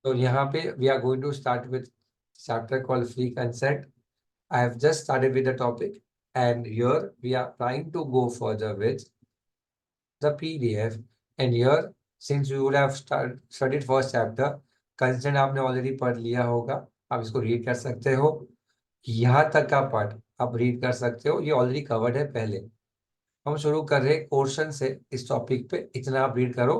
तो यहाँ पे we are going to start with chapter called free consent. I have just started with the topic, and here we are trying to go further with the PDF. And here, since you would have studied first chapter, consent आपने already पढ़ लिया होगा, आप इसको read कर सकते हो. यहाँ तक का पार्ट आप रीड कर सकते हो, ये ऑलरेडी कवर्ड है पहले. हम शुरू कर रहे हैं क्वेश्चन से. इस टॉपिक पे इतना आप रीड करो,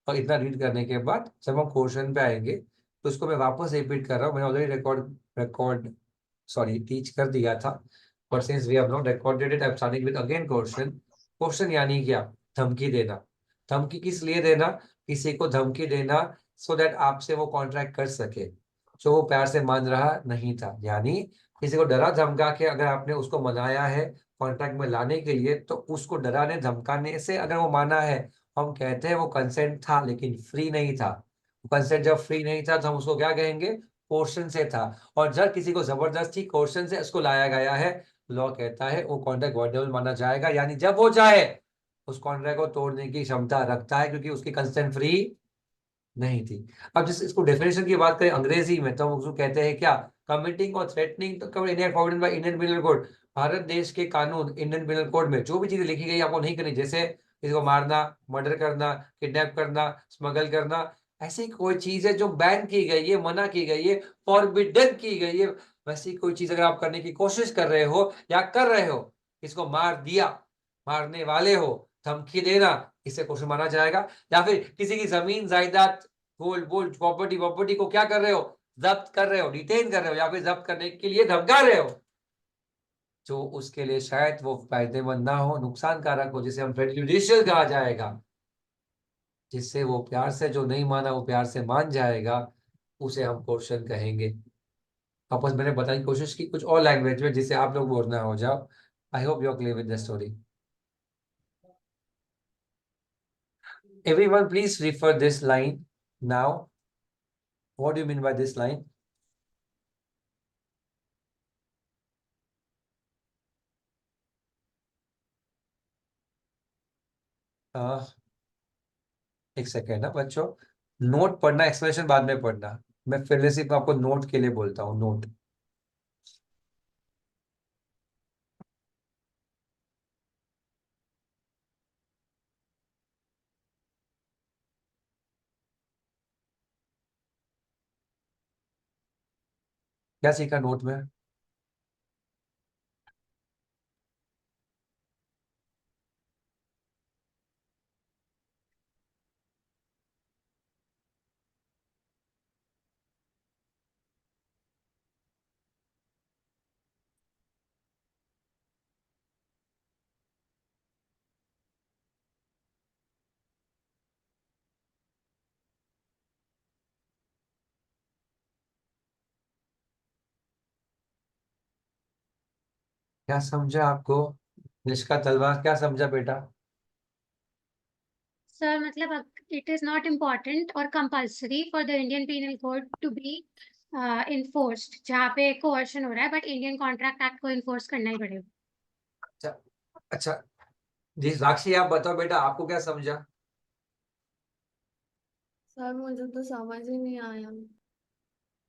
और इतना रीड करने के बाद जब हम क्वेश्चन पे आएंगे तो इसको मैं वापस रिपीट कर रहा हूँ. मैंने ऑलरेडी रिकॉर्ड सॉरी टीच कर दिया था, but since we have not recorded it, I am starting with again question. Question यानी क्या? धमकी देना. धमकी किस लिए देना? किसी को धमकी देना सो दैट आपसे वो कॉन्ट्रैक्ट कर सके जो वो प्यार से मान रहा नहीं था. यानी किसी को डरा धमका के अगर आपने उसको मनाया है कॉन्ट्रैक्ट में लाने के लिए, तो उसको डराने धमकाने से अगर वो माना है, हम कहते हैं वो कंसेंट था, लेकिन फ्री नहीं था. कंसेंट जब फ्री नहीं था तो हम उसको क्या कहेंगे? कोर्शन से था. और जब किसी को जबरदस्ती कोर्शन से उसको लाया गया है, लॉ कहता है वो कॉन्ट्रैक्ट वॉइडेबल माना जाएगा. यानी जब वो चाहे उस कॉन्ट्रैक्ट को तोड़ने की क्षमता रखता है, क्योंकि उसकी कंसेंट फ्री नहीं थी. अब जिस इसको डेफिनेशन की बात करें अंग्रेजी में, तो हम उसको कहते हैं क्या? कमिटिंग और थ्रेटनिंग तो cover India forward by Indian penal code. Bharat देश के कानून इंडियन पिनल कोड में जो भी चीजें लिखी गई आपको नहीं करनी, जैसे किसी को मारना, मर्डर करना, किडनैप करना, स्मगल करना, ऐसी कोई चीज है जो बैन की गई है, मना की गई है, फॉरबिडन की गई है, वैसी कोई चीज अगर आप करने की कोशिश कर रहे हो या कर रहे हो, इसको मार दिया, मारने वाले हो, धमकी देना, इसे क्वेश्चन माना जाएगा. या फिर किसी की जमीन जायदाद, गोल्ड वोल्ड प्रॉपर्टी प्रॉपर्टी को क्या कर रहे हो? जब्त कर रहे हो, डिटेन कर रहे हो, या फिर जब्त करने के लिए धमका रहे हो, जो उसके लिए शायद वो फायदेमंद ना हो, नुकसानकारक हो, जिसे हम प्रेजुडिशियल कहा जाएगा, जिससे वो प्यार से जो नहीं माना वो प्यार से मान जाएगा, उसे हम क्वेश्चन कहेंगे. आपस मैंने बताने की कोशिश की कुछ और लैंग्वेज में, जिससे आप लोग बोर ना हो जाओ. I hope you are clear with the story. Everyone, please refer this line now. What do you mean by this line? एक सेकेंड ना बच्चों, नोट पढ़ना, एक्सप्लेनेशन बाद में पढ़ना. मैं पहले सिर्फ आपको नोट के लिए बोलता हूँ. नोट. क्या सीखा नोट में? क्या समझा आपको? निष्का तलवार, क्या समझा बेटा? सर मतलब इट इज नॉट इम्पॉर्टेंट और compulsory for the Indian penal code to be enforced, जहाँ पे कोerशन हो रहा है, बट इंडियन कॉन्ट्रैक्ट एक्ट को इन्फोर्स करना ही पड़ेगा. अच्छा. अच्छा, जी साक्षी आप बताओ बेटा, आपको क्या समझा? सर मुझे तो समझ ही नहीं आया.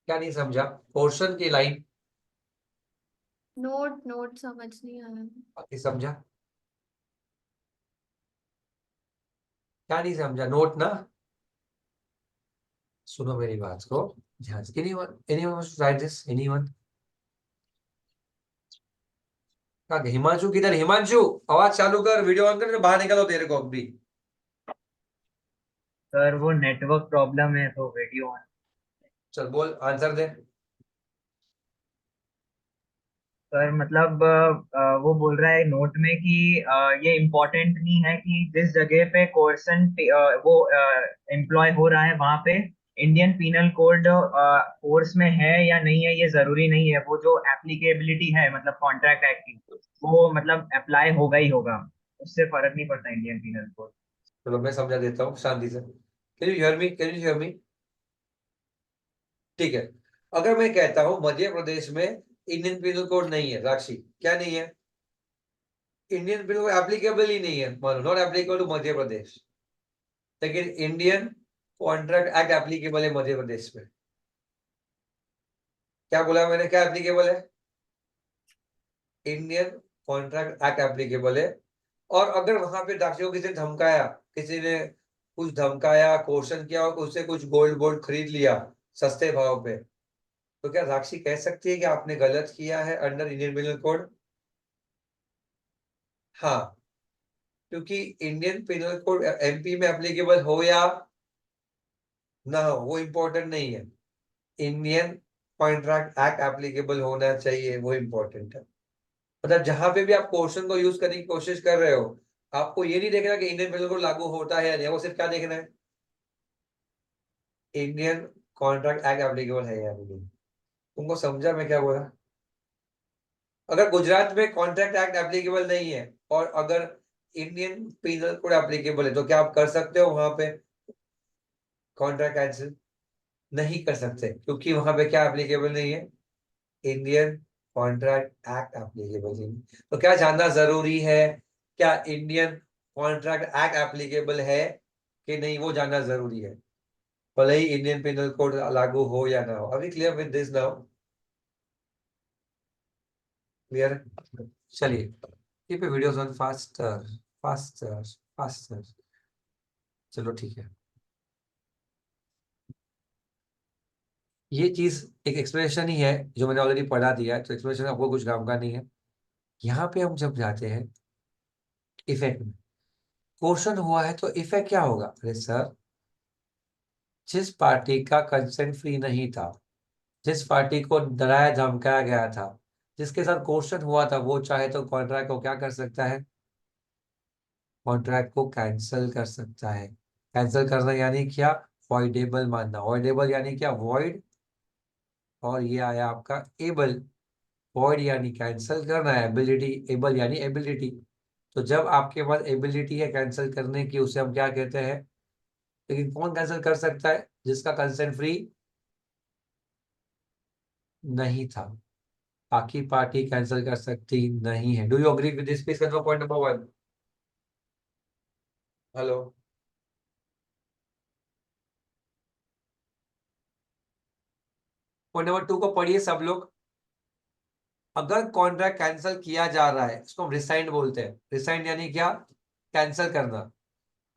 क्या नहीं समझा? पोर्शन की लाइन नोट नोट समझ नहीं आया. बाकी समझा? क्या नहीं समझा? नोट ना. सुनो मेरी बात को ध्यान से. Anyone wants to write this? Anyone? Himanshu किधर? हिमांशु, आवाज चालू कर, वीडियो ऑन कर, बाहर निकलो तेरे को अभी. सर वो नेटवर्क प्रॉब्लम है तो वीडियो ऑन. चल बोल, आंसर दे. सर मतलब वो बोल रहा है नोट में कि ये इम्पोर्टेंट नहीं है कि जिस जगह पे कोर्सन वो एम्प्लॉय हो रहा है वहां पे इंडियन पीनल कोड फोर्स में है या नहीं है, ये जरूरी नहीं है. वो जो एप्लीकेबिलिटी है मतलब कॉन्ट्रैक्ट एक्ट की, वो मतलब अप्लाई होगा ही होगा, उससे फर्क नहीं पड़ता इंडियन पीनल कोड. चलो मैं समझा देता हूँ शांति से. Can you hear me? Can you hear me? ठीक है. अगर मैं कहता हूँ मध्य प्रदेश में इंडियन पिनल कोड नहीं है, राक्षी क्या नहीं है? इंडियन पिनल कोड एप्लीकेबल ही नहीं है, मानो not applicable to Madhya Pradesh. लेकिन इंडियन कॉन्ट्रैक्ट एक्ट एप्लीकेबल है मध्य प्रदेश में? क्या बोला मैंने, क्या एप्लीकेबल है? इंडियन कॉन्ट्रैक्ट एक्ट एप्लीकेबल है। और अगर वहां पे दाक्षियों किसी ने धमकाया, किसी ने कुछ धमकाया, क्वेश्चन किया और उससे कुछ गोल्ड वोल्ड खरीद लिया सस्ते भाव पे, तो क्या राक्षी कह सकती है कि आपने गलत किया है अंडर इंडियन पिनल कोड? हाँ, क्योंकि इंडियन पिनल कोड एमपी में एप्लीकेबल हो या ना हो वो इम्पोर्टेंट नहीं है। इंडियन कॉन्ट्रैक्ट एक्ट एप्लीकेबल होना चाहिए, वो इम्पोर्टेंट है। मतलब जहां पे भी आप क्वेश्चन को यूज करने की कोशिश कर रहे हो, आपको ये नहीं देखना कि इंडियन पिनल कोड लागू होता है या नहीं, वो सिर्फ क्या देखना है, इंडियन कॉन्ट्रैक्ट एक्ट एप्लीकेबल है या नहीं। तुमको समझा मैं क्या बोला? अगर गुजरात में कॉन्ट्रैक्ट एक्ट एप्लीकेबल नहीं है और अगर इंडियन पिनल कोड एप्लीकेबल है, तो क्या आप कर सकते हो वहां पे कॉन्ट्रैक्ट कैंसिल? नहीं कर सकते, क्योंकि वहां पे क्या एप्लीकेबल नहीं है, इंडियन कॉन्ट्रैक्ट एक्ट एप्लीकेबल नहीं। तो क्या जानना जरूरी है, क्या इंडियन कॉन्ट्रैक्ट एक्ट एप्लीकेबल है कि नहीं, वो जानना जरूरी है, भले ही इंडियन पिनल कोड लागू हो या ना हो। अभी clear with this now? Clear? चलिए, keep videos on faster, faster, faster. चलो ठीक है, ये चीज एक एक्सप्लेनेशन ही है जो मैंने ऑलरेडी पढ़ा दिया है, तो एक्सप्लेनेशन आपको कुछ काम का नहीं है। यहाँ पे हम जब जाते हैं इफेक्ट में, क्वेश्चन हुआ है तो इफेक्ट क्या होगा? अरे सर, जिस पार्टी का कंसेंट फ्री नहीं था, जिस पार्टी को डराया धमकाया गया था, जिसके साथ क्वेश्चन हुआ था, वो चाहे तो कॉन्ट्रैक्ट को क्या कर सकता है, कॉन्ट्रैक्ट को कैंसिल कर सकता है। कैंसिल करना यानी क्या, वॉइडेबल मानना। वॉइडेबल यानी क्या, वॉइड, और ये आया आपका एबल। वॉइड यानी कैंसिल करना है, एबिलिटी, एबल यानी एबिलिटी। तो जब आपके पास एबिलिटी है कैंसिल करने की, उसे हम क्या कहते हैं? लेकिन कौन कैंसिल कर सकता है? जिसका कंसेंट फ्री नहीं था। बाकी पार्टी कैंसिल कर सकती नहीं है। Do you agree with this? Please confirm point number 1। Hello, point number 2 को पढ़िए सब लोग। अगर कॉन्ट्रैक्ट कैंसिल किया जा रहा है, इसको हम रिसाइंड बोलते हैं। रिसाइंड यानी क्या, कैंसिल करना।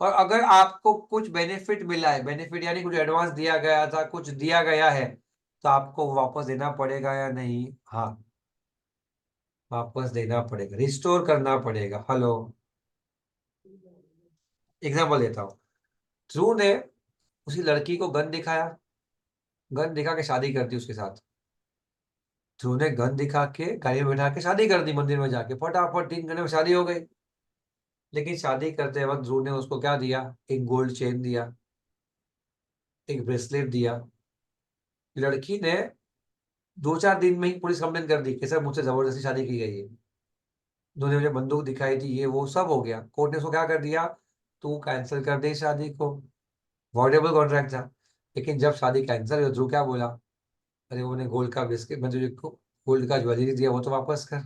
और अगर आपको कुछ बेनिफिट मिला है, बेनिफिट यानी कुछ एडवांस दिया गया था, कुछ दिया गया है, तो आपको वापस देना पड़ेगा या नहीं? हाँ, वापस देना पड़ेगा, रिस्टोर करना पड़ेगा। हेलो, एग्जाम्पल देता हूँ। ध्रुव ने उसी लड़की को गन दिखाया, गन दिखा के शादी कर दी उसके साथ। ध्रुव ने गन दिखा के गाड़ी में बैठा के शादी कर दी, मंदिर में जाके फटाफट 3 घंटे में शादी हो गई। लेकिन शादी करते वक्त ध्रुव ने उसको क्या दिया, एक गोल्ड चेन दिया, एक ब्रेसलेट दिया। लड़की ने 2-4 दिन में ही पुलिस कंप्लेन कर दी कि सर मुझसे जबरदस्ती शादी की गई है, उन्होंने मुझे बंदूक दिखाई थी, ये वो सब हो गया। कोर्ट ने उसको क्या कर दिया, तू कैंसिल कर दे इस शादी को, वॉइडेबल कॉन्ट्रैक्ट था। लेकिन जब शादी कैंसिल हुई, ध्रुव क्या बोला, अरे वो ने गोल्ड का बिस्किट, मतलब जो गोल्ड का ज्वेलरी दिया वो तो वापस कर।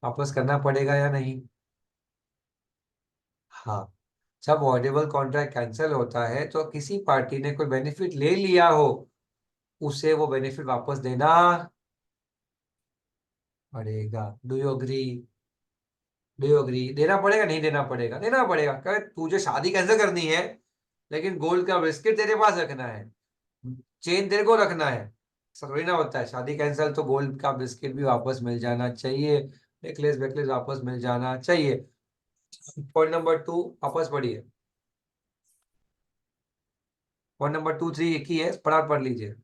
वापस करना पड़ेगा या नहीं? हाँ, जब वॉइडेबल कॉन्ट्रैक्ट कैंसिल होता है तो किसी पार्टी ने कोई बेनिफिट ले लिया हो, उसे वो बेनिफिट वापस देना पड़ेगा। Do you agree? Do you agree? देना पड़ेगा, नहीं देना पड़ेगा? देना पड़ेगा। कहे तुझे शादी कैंसिल करनी है, लेकिन गोल्ड का बिस्किट तेरे पास रखना है, चेन तेरे को रखना है। ऐसा थोड़ी ना होता है, शादी कैंसिल तो गोल्ड का बिस्किट भी वापस मिल जाना चाहिए, नेकलेस वेकलेस वापस मिल जाना चाहिए। पॉइंट नंबर 2 वापस पढ़िए। पॉइंट नंबर 2, 3 एक ही है, फटाफट पढ़ लीजिए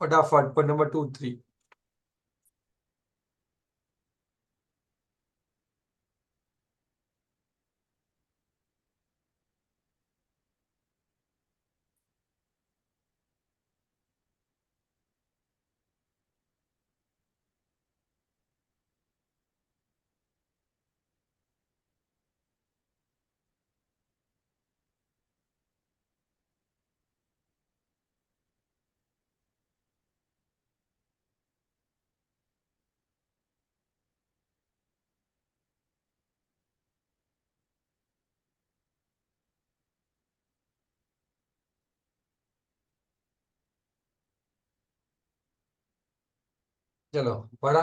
फटाफट। Point number 2, 3। चलो पढ़ा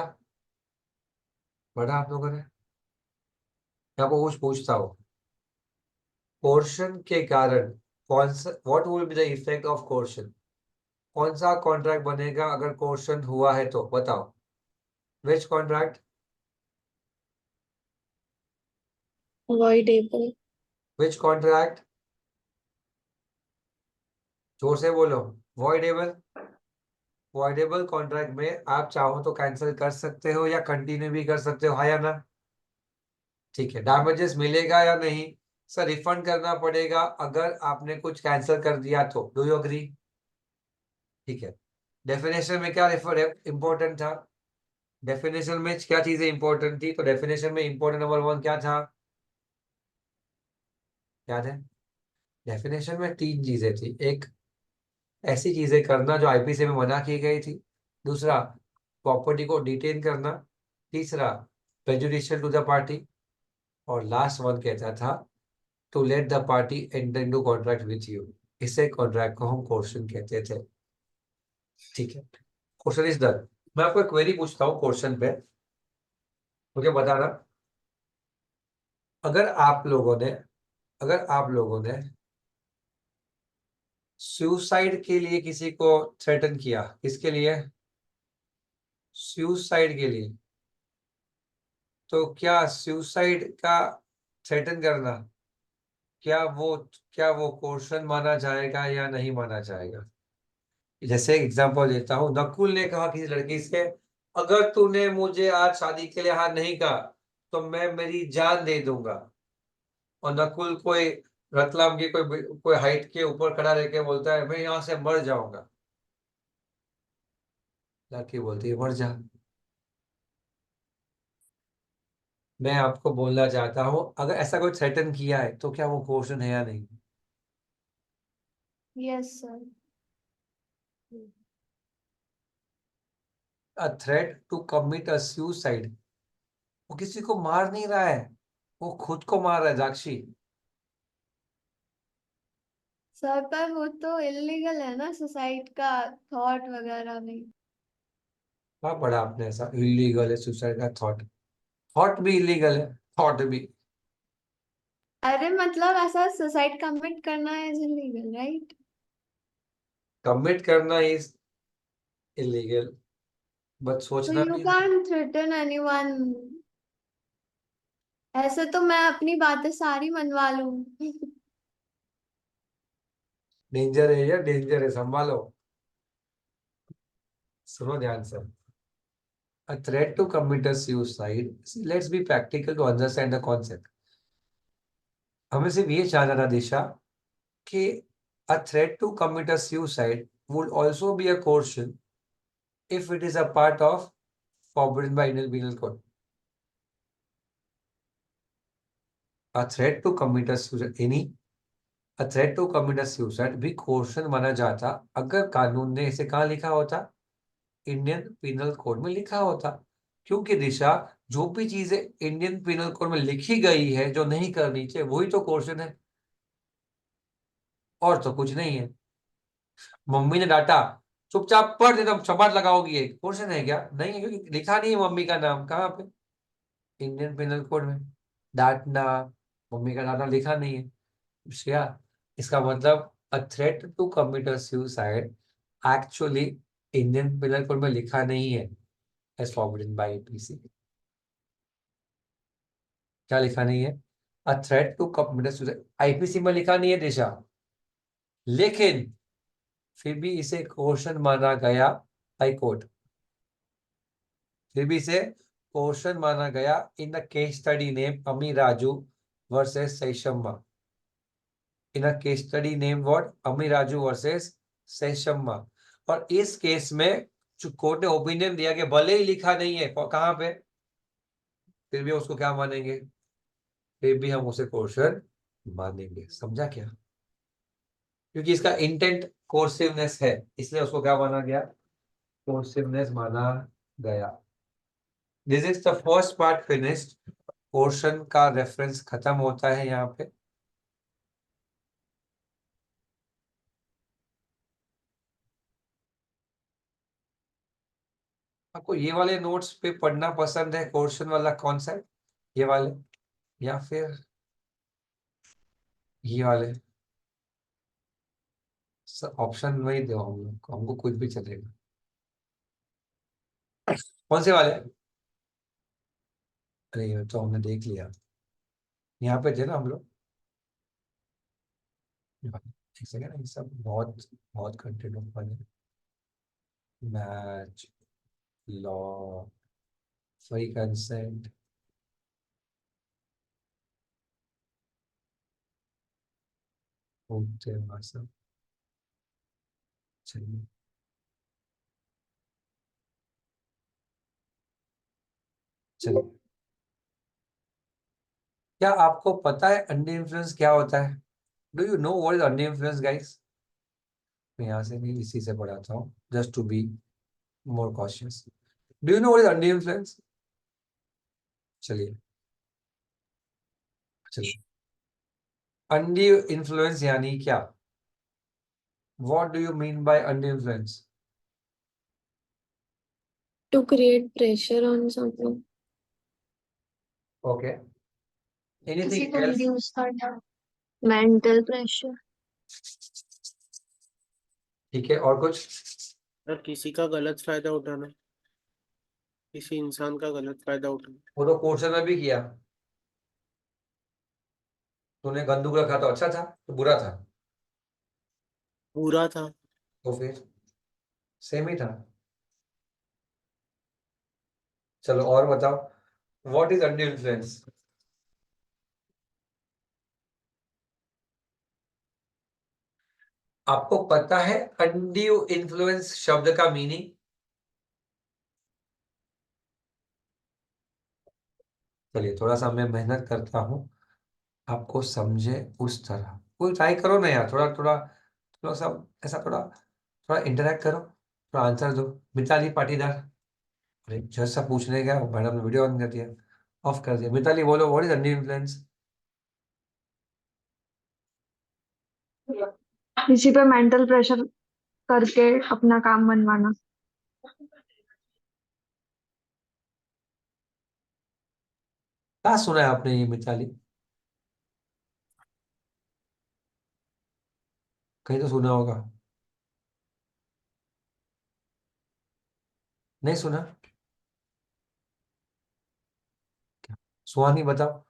पढ़ा आप लोगों ने। मैं आपको कुछ पूछता हूँ, कोर्शन के कारण कौन सा, what will be the effect of coercion, कौन सा कॉन्ट्रैक्ट बनेगा अगर कोर्शन हुआ है तो बताओ। विच कॉन्ट्रैक्ट? अवॉइडेबल। विच कॉन्ट्रैक्ट? जोर से बोलो। वॉइडेबल। वॉइडेबल कॉन्ट्रैक्ट में आप चाहो तो कैंसिल कर सकते हो या कंटिन्यू भी कर सकते हो, हाँ या ना? ठीक है। डैमेजेस मिलेगा या नहीं? सर रिफंड करना पड़ेगा अगर आपने कुछ कैंसिल कर दिया तो, डू यू अग्री? ठीक है। डेफिनेशन में क्या रेफर इंपॉर्टेंट था? डेफिनेशन में क्या चीजें इंपॉर्टेंट थी? तो डेफिनेशन में इंपॉर्टेंट नंबर 1 क्या था, याद है? डेफिनेशन में 3 चीजें थी। एक, ऐसी चीजें करना जो आईपीसी में मना की गई थी। दूसरा, प्रॉपर्टी को डिटेन करना। तीसरा, प्रेजुडिशियल टू द पार्टी। और लास्ट वन कहता था to let the party enter into contract with you. इसे कॉन्ट्रैक्ट को हम क्वेश्चन कहते थे। ठीक है, क्वेश्चन इज डन। मैं आपको एक क्वेरी पूछता हूँ क्वेश्चन पे, मुझे बताना। अगर आप लोगों ने अगर आप लोगों ने सुसाइड के लिए किसी को थ्रेटन किया, किसके लिए? सुसाइड के लिए, तो क्या सुसाइड का थ्रेटन करना, क्या वो क्या वो क्वेश्चन माना जाएगा या नहीं माना जाएगा? जैसे एग्जांपल देता हूँ, नकुल ने कहा किसी लड़की से, अगर तूने मुझे आज शादी के लिए हाँ नहीं कहा तो मैं मेरी जान दे दूंगा। और नकुल कोई रतलाम की कोई हाइट के ऊपर खड़ा रह के बोलता है मैं यहाँ से मर जाऊंगा। लड़की बोलती है मर जा। मैं आपको बोलना चाहता हूँ, अगर ऐसा कोई थ्रेटन किया है तो क्या वो क्वेश्चन है या नहीं? Yes sir. A threat to commit a suicide, वो किसी को मार नहीं रहा है, वो खुद को मार रहा है साक्षी। सर पर वो तो इलीगल है ना, सुसाइड का थॉट वगैरह भी। क्या पढ़ा आपने? ऐसा इलीगल है सुसाइड का थॉट? थॉट भी इलीगल है, थॉट भी। अरे मतलब ऐसा सुसाइड कमिट करना इज इलीगल राइट। कमिट करना इज इलीगल, बट तो सोचना यू भी। Can threaten anyone. ऐसे तो मैं अपनी बातें सारी मनवा लूं। डेंजर है या डेंजर है, संभालो। सुनो ध्यान से। A threat to commit a suicide. See, let's be practical to understand the concept. हमें सिर्फ ये जानना था दिशा कि a threat to commit a suicide would also be a coercion if it is a part of forbidden by Indian Penal Code. A threat to commit a suicide, a threat to commit a suicide भी coercion माना जाता अगर कानून ने इसे कहाँ लिखा होता, इंडियन पिनल कोड में लिखा होता। क्योंकि दिशा, जो भी चीजें इंडियन पिनल कोड में लिखी गई है जो नहीं करनी चाहिए वही तो क्वेश्चन है, और तो कुछ नहीं है। मम्मी ने डांटा, चुपचाप पढ़, एकदम चपाट लगाओगी, एक क्वेश्चन है क्या? नहीं है, क्योंकि लिखा नहीं है मम्मी का नाम कहाँ पे, इंडियन पिनल कोड में। डांटना, मम्मी का डांटना लिखा नहीं है श्रेया। इसका मतलब a threat to commit a suicide actually Indian penal code में लिखा नहीं है एज फॉरबिडन बाय आईपीसी। क्या लिखा नहीं है? A threat to commit suicide IPC में लिखा नहीं है दिशा, लेकिन फिर भी इसे क्वेश्चन माना गया हाई कोर्ट। फिर भी इसे क्वेश्चन माना गया in the case study name Ammi Raju versus Seshamma. In a case study name what, Ammi Raju versus सैशम्मा। और इस केस में जो कोर्ट ने ओपिनियन दिया कि भले ही लिखा नहीं है कहाँ पे, फिर भी उसको क्या मानेंगे? फिर भी हम उसे क्वेश्चन मानेंगे। समझा क्या? क्योंकि इसका इंटेंट कोर्सिवनेस है, इसलिए उसको क्या माना गया? कोर्सिवनेस माना गया। This is the first part finished. Portion का रेफरेंस खत्म होता है यहाँ पे। आपको ये वाले नोट्स पे पढ़ना पसंद है, क्वेश्चन वाला कॉन्सेप्ट, ये वाले, या फिर ये वाले? ऑप्शन वही दो हम लोग को, हमको कुछ भी चलेगा। कौन से वाले? अरे ये तो हमने देख लिया, यहाँ पे थे ना हम लोग। एक सेकेंड, ये सब बहुत बहुत कंटेंट ओपन है। मैच, लॉ, फ्री कंसेंट, सब। चलिए, चलिए, क्या आपको पता है अंडर इन्फ्लुएंस क्या होता है? Do you know what is under influence guys? मैं यहाँ से भी इसी से पढ़ाता हूँ, just to be more cautious. Do you know what is under influence? चलिए, चलिए, अंडर इन्फ्लुएंस यानी क्या? What do you mean by under influence? To create pressure on someone. Okay, किसी एनीथिंग को एल्स? इंड्यूस करना। Mental pressure. ठीक है, और कुछ? और किसी का गलत फायदा उठाना, किसी इंसान का गलत फायदा उठाना। वो तो क्वेश्चन में भी किया। तूने गंदूक रखा तो अच्छा था तो बुरा था? बुरा था। तो फिर सेम ही था। चलो और बताओ, व्हाट इज अंडर इन्फ्लुएंस? आपको पता है अनड्यू इन्फ्लुएंस शब्द का मीनिंग? चलिए, थोड़ा सा मैं मेहनत करता हूँ आपको समझे उस तरह। कोई ट्राई करो ना यार, थोड़ा थोड़ा थोड़ा सा ऐसा, थोड़ा थोड़ा इंटरेक्ट करो, थोड़ा आंसर दो। मिताली पाटीदार, अरे जैसा पूछने गया मैडम ने वीडियो ऑन कर दिया, ऑफ कर दिया। मिताली बोलो, व्हाट इज अंडर इन्फ्लुएंस? किसी पे मेंटल प्रेशर करके अपना काम मनवाना। क्या सुना है आपने ये मिताली? कहीं तो सुना होगा, नहीं सुना? सुहानी बताओ।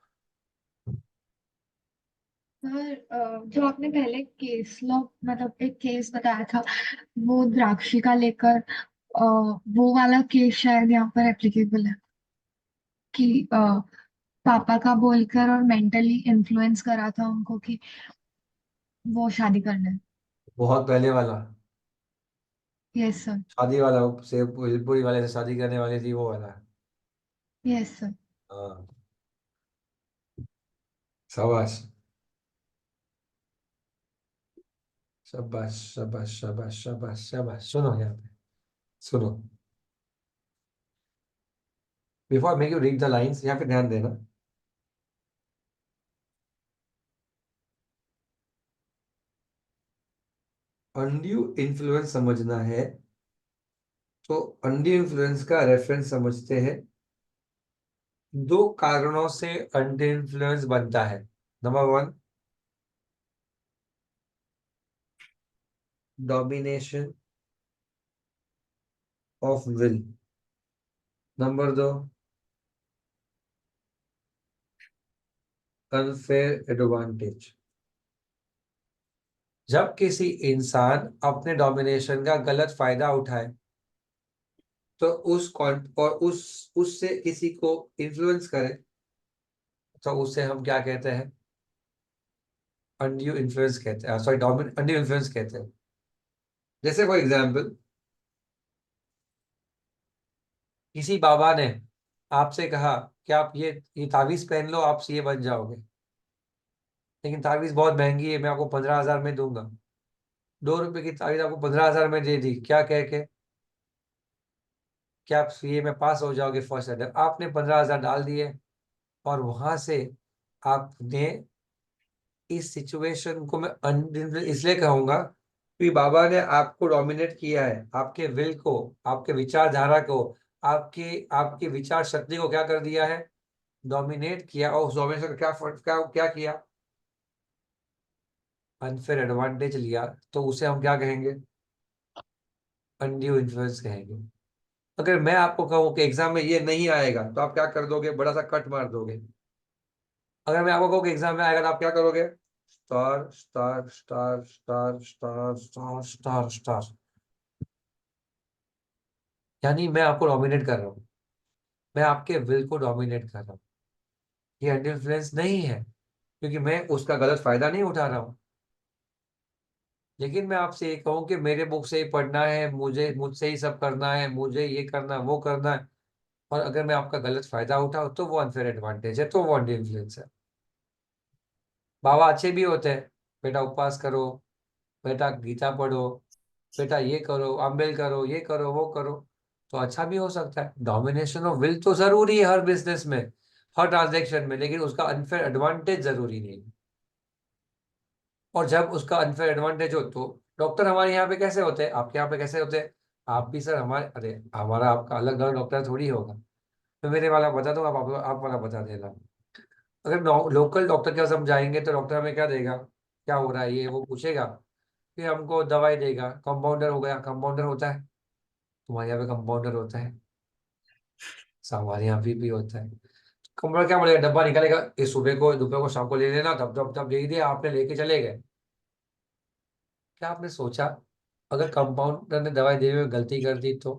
सर जो आपने पहले केस लॉ मतलब एक केस बताया था वो द्राक्षी का लेकर वो वाला केस शायद यहाँ पर एप्लीकेबल है कि पापा का बोलकर और मेंटली इन्फ्लुएंस करा था उनको कि वो शादी करना है। बहुत पहले वाला, यस सर। शादी वाला, से भोजपुरी वाले से शादी करने वाली थी, वो वाला। Yes sir. हाँ, शाबाश, शाबाश, शाबाश, शाबाश, शाबाश, शाबाश। सुनो यहाँ पे, सुनो। Before make you read the lines, यहाँ पे ध्यान देना। अनड्यू इन्फ्लुएंस समझना है तो अनड्यू इन्फ्लुएंस का रेफरेंस समझते हैं। दो कारणों से अनड्यू इन्फ्लुएंस बनता है। Number one, domination of will. Number दो, अनफेयर एडवांटेज। जब किसी इंसान अपने डोमिनेशन का गलत फायदा उठाए तो और उससे किसी को इन्फ्लुएंस करे तो उसे हम क्या कहते हैं? अनड्यू इन्फ्लुएंस कहते हैं, सॉरी, अनड्यू इन्फ्लुएंस कहते हैं। जैसे फॉर एग्जाम्पल, किसी बाबा ने आपसे कहा कि आप ये तावीज पहन लो, आप सीए बन जाओगे, लेकिन तावीज बहुत महंगी है, मैं आपको 15,000 में दूंगा। 2 रुपए की तावीज आपको 15,000 में दे दी, क्या कह के कि आप सीए में पास हो जाओगे फर्स्ट अटेम्प्ट। आपने 15,000 डाल दिए, और वहां से आपने इस सिचुएशन को मैं इसलिए कहूंगा कि बाबा ने आपको डोमिनेट किया है, आपके विल को, आपके विचारधारा को, आपकी आपकी विचार शक्ति को क्या कर दिया है, डोमिनेट किया, और उस डोमिनेशन का क्या किया, अनफेयर एडवांटेज लिया, तो उसे हम क्या कहेंगे, अनड्यू इन्फ्लुएंस कहेंगे। अगर मैं आपको कहूँ कि एग्जाम में ये नहीं आएगा तो आप क्या कर दोगे, बड़ा सा कट मार दोगे। अगर मैं आपको कहूँ कि एग्जाम में आएगा तो आप क्या करोगे, star star star star star star star star, यानी मैं आपको डोमिनेट कर रहा हूँ, मैं आपके विल को डोमिनेट कर रहा हूँ। ये अनड्यू इन्फ्लुएंस नहीं है, क्योंकि मैं उसका गलत फायदा नहीं उठा रहा हूँ। लेकिन मैं आपसे ये कहूँ कि मेरे बुक से ही पढ़ना है, मुझसे ही सब करना है, मुझे ये करना वो करना है, और अगर मैं आपका गलत फायदा उठाऊं तो वो अनफेयर एडवांटेज है, तो वो अनड्यू इन्फ्लुएंस है। बाबा अच्छे भी होते हैं, बेटा उपवास करो, बेटा गीता पढ़ो, बेटा ये करो, अम्बेल करो, ये करो वो करो, तो अच्छा भी हो सकता है। डोमिनेशन ऑफ विल तो जरूरी है हर बिजनेस में, हर ट्रांजेक्शन में, लेकिन उसका अनफेयर एडवांटेज जरूरी नहीं। और जब उसका अनफेयर एडवांटेज हो तो डॉक्टर हमारे यहाँ पे कैसे होते हैं, आपके यहाँ पे कैसे होते हैं, आप भी सर हमारे, अरे हमारा आपका अलग अलग डॉक्टर थोड़ी होगा, तो मेरे वाला बता दो, आप वाला बता देना। अगर लोकल डॉक्टर के पास हम जाएंगे तो डॉक्टर हमें क्या देगा, क्या हो रहा है ये वो पूछेगा, फिर हमको दवाई देगा। कंपाउंडर हो गया, कंपाउंडर होता है, तुम्हारे यहाँ पे कंपाउंडर होता है, हमारे यहाँ भी होता है। कंपाउंडर क्या बोलेगा, डब्बा निकालेगा, इस सुबह को दोपहर को शाम को ले लेना, तब तब तब दे दिया आपने, लेके चले गए। क्या आपने सोचा अगर कंपाउंडर ने दवाई देने में गलती कर दी तो,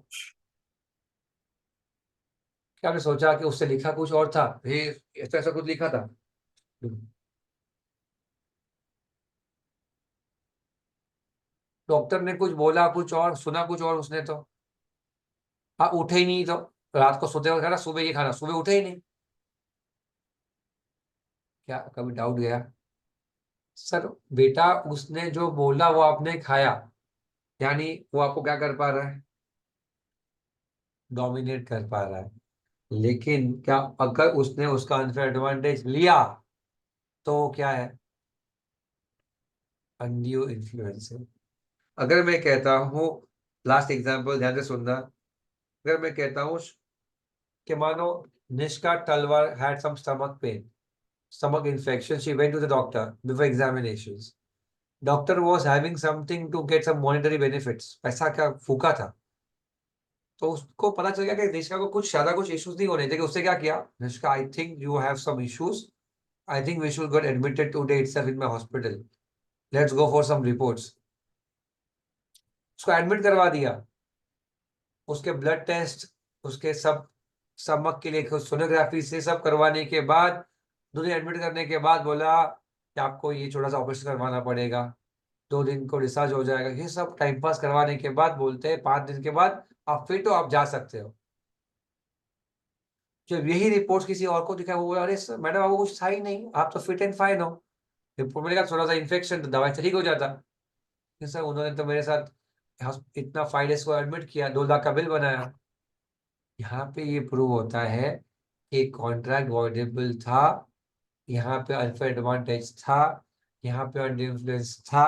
क्या आपने सोचा कि उससे लिखा कुछ और था, ऐसा ऐसा कुछ लिखा था, डॉक्टर ने कुछ बोला कुछ और, सुना कुछ और उसने, तो हाँ उठे ही नहीं, तो रात को सोते वक्त खाना, सुबह ये खाना, सुबह उठे ही नहीं, क्या कभी डाउट गया, सर बेटा उसने जो बोला वो आपने खाया, यानी वो आपको क्या कर पा रहा है, डोमिनेट कर पा रहा है। लेकिन क्या अगर उसने उसका अनफेयर एडवांटेज लिया तो वो क्या है, अनड्यू इन्फ्लुएंस है। अगर मैं कहता हूँ, लास्ट एग्जांपल ध्यान से सुनना, अगर मैं कहता हूँ कि मानो Nishka Talwar had some stomach pain, stomach infection, she went to the doctor before examinations. Doctor was having something to get some monetary benefits. पैसा क्या फूका था, तो उसको पता चल गया कि निष्का को कुछ ज्यादा कुछ इश्यूज नहीं होने थे, कि उससे क्या किया, Nishka I think you have some issues, I think we should get admitted today itself in my hospital, let's go for some reports. उसको एडमिट करवा दिया, उसके ब्लड टेस्ट, उसके सब स्टमक के लिए सोनोग्राफी से सब करवाने के बाद, दूसरे एडमिट करने के बाद बोला कि आपको ये छोटा सा ऑपरेशन करवाना पड़ेगा, 2 दिन को डिस्चार्ज हो जाएगा। ये सब टाइम पास करवाने के बाद बोलते हैं 5 दिन के बाद आप फिट हो, आप जा सकते हो। जब यही रिपोर्ट किसी और को दिखाया, वो बोला अरे सर मैडम आपको कुछ था ही नहीं, आप तो फिट एंड फाइन हो। रिपोर्ट में लिखा थोड़ा सा इन्फेक्शन, तो दवाई ठीक हो जाता। लेकिन सर उन्होंने तो मेरे साथ इतना 5 डेज को एडमिट किया, 2 लाख का बिल बनाया। यहाँ पे ये प्रूव होता है कि कॉन्ट्रैक्ट वॉइडेबल था, यहाँ पे अनफेयर एडवांटेज था, यहाँ पे अनड्यू इन्फ्लुएंस था।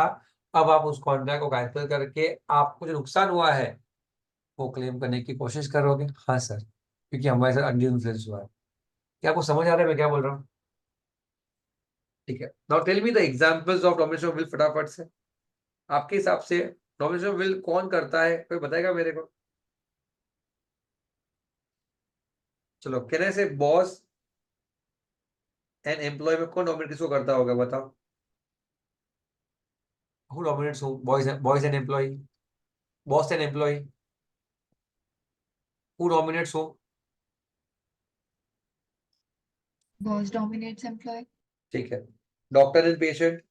अब आप उस कॉन्ट्रैक्ट को कैंसिल करके आपको जो नुकसान हुआ है वो क्लेम करने की कोशिश करोगे, हाँ सर, क्योंकि हमारे साथ अनड्यू इन्फ्लुएंस हुआ है। क्या आपको समझ आ रहा है मैं क्या बोल रहा हूँ, ठीक है। Now tell me the examples of domination of will, फटाफट से आपके हिसाब से डोमिनेशन ऑफ विल कौन करता है, कोई बताएगा मेरे को। चलो कैन आई से बॉस एंड एम्प्लॉय में कौन डोमिनेट किसको करता होगा, बताओ। Who dominates who, boys and employ, boss and employ, who dominates who, Boss dominates employee. ठीक है। Doctor and patient,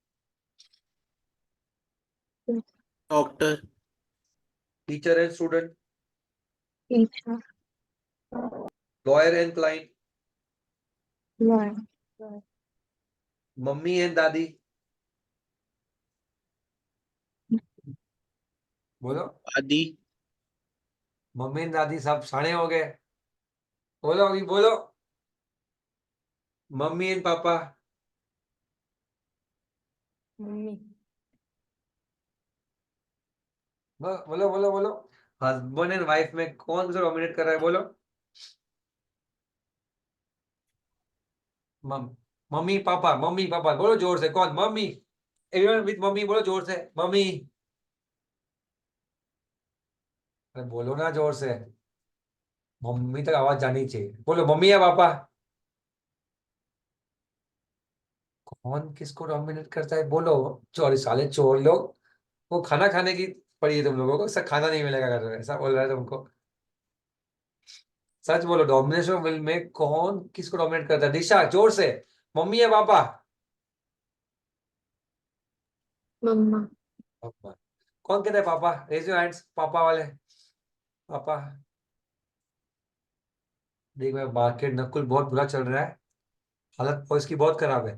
doctor, teacher and student, teacher, lawyer and client, lawyer, mummy and dadi, बोलो। आदि, मम्मी एंड दादी सब साणे हो गए, बोलो अभी बोलो। मम्मी एंड पापा, मम्मी, बोलो बोलो बोलो। हस्बैंड एंड वाइफ में कौन सा डोमिनेट कर रहा है, बोलो। मम्मी पापा बोलो जोर से, कौन? मम्मी, एवरीवन विथ मम्मी बोलो जोर से, मम्मी। अरे बोलो ना जोर से, मम्मी तक आवाज जानी चाहिए, बोलो मम्मी या पापा। कौन किसको डोमिनेट करता है, बोलो। चोर साले चोर लोग, वो खाना खाने की पड़ी है तुम लोगों को, सब खाना नहीं मिलेगा घर में, ऐसा बोल रहा है तुमको। सच बोलो, डोमिनेशन विल में कौन किसको डोमिनेट करता है? दिशा जोर से, मम्मी या पापा? मम्मा। पापा। कौन कहता है पापा? रेज योर हैंड्स, पापा वाले, पापा। देख मैं मार्केट नकुल बहुत बुरा चल रहा है, हालत और इसकी बहुत खराब है।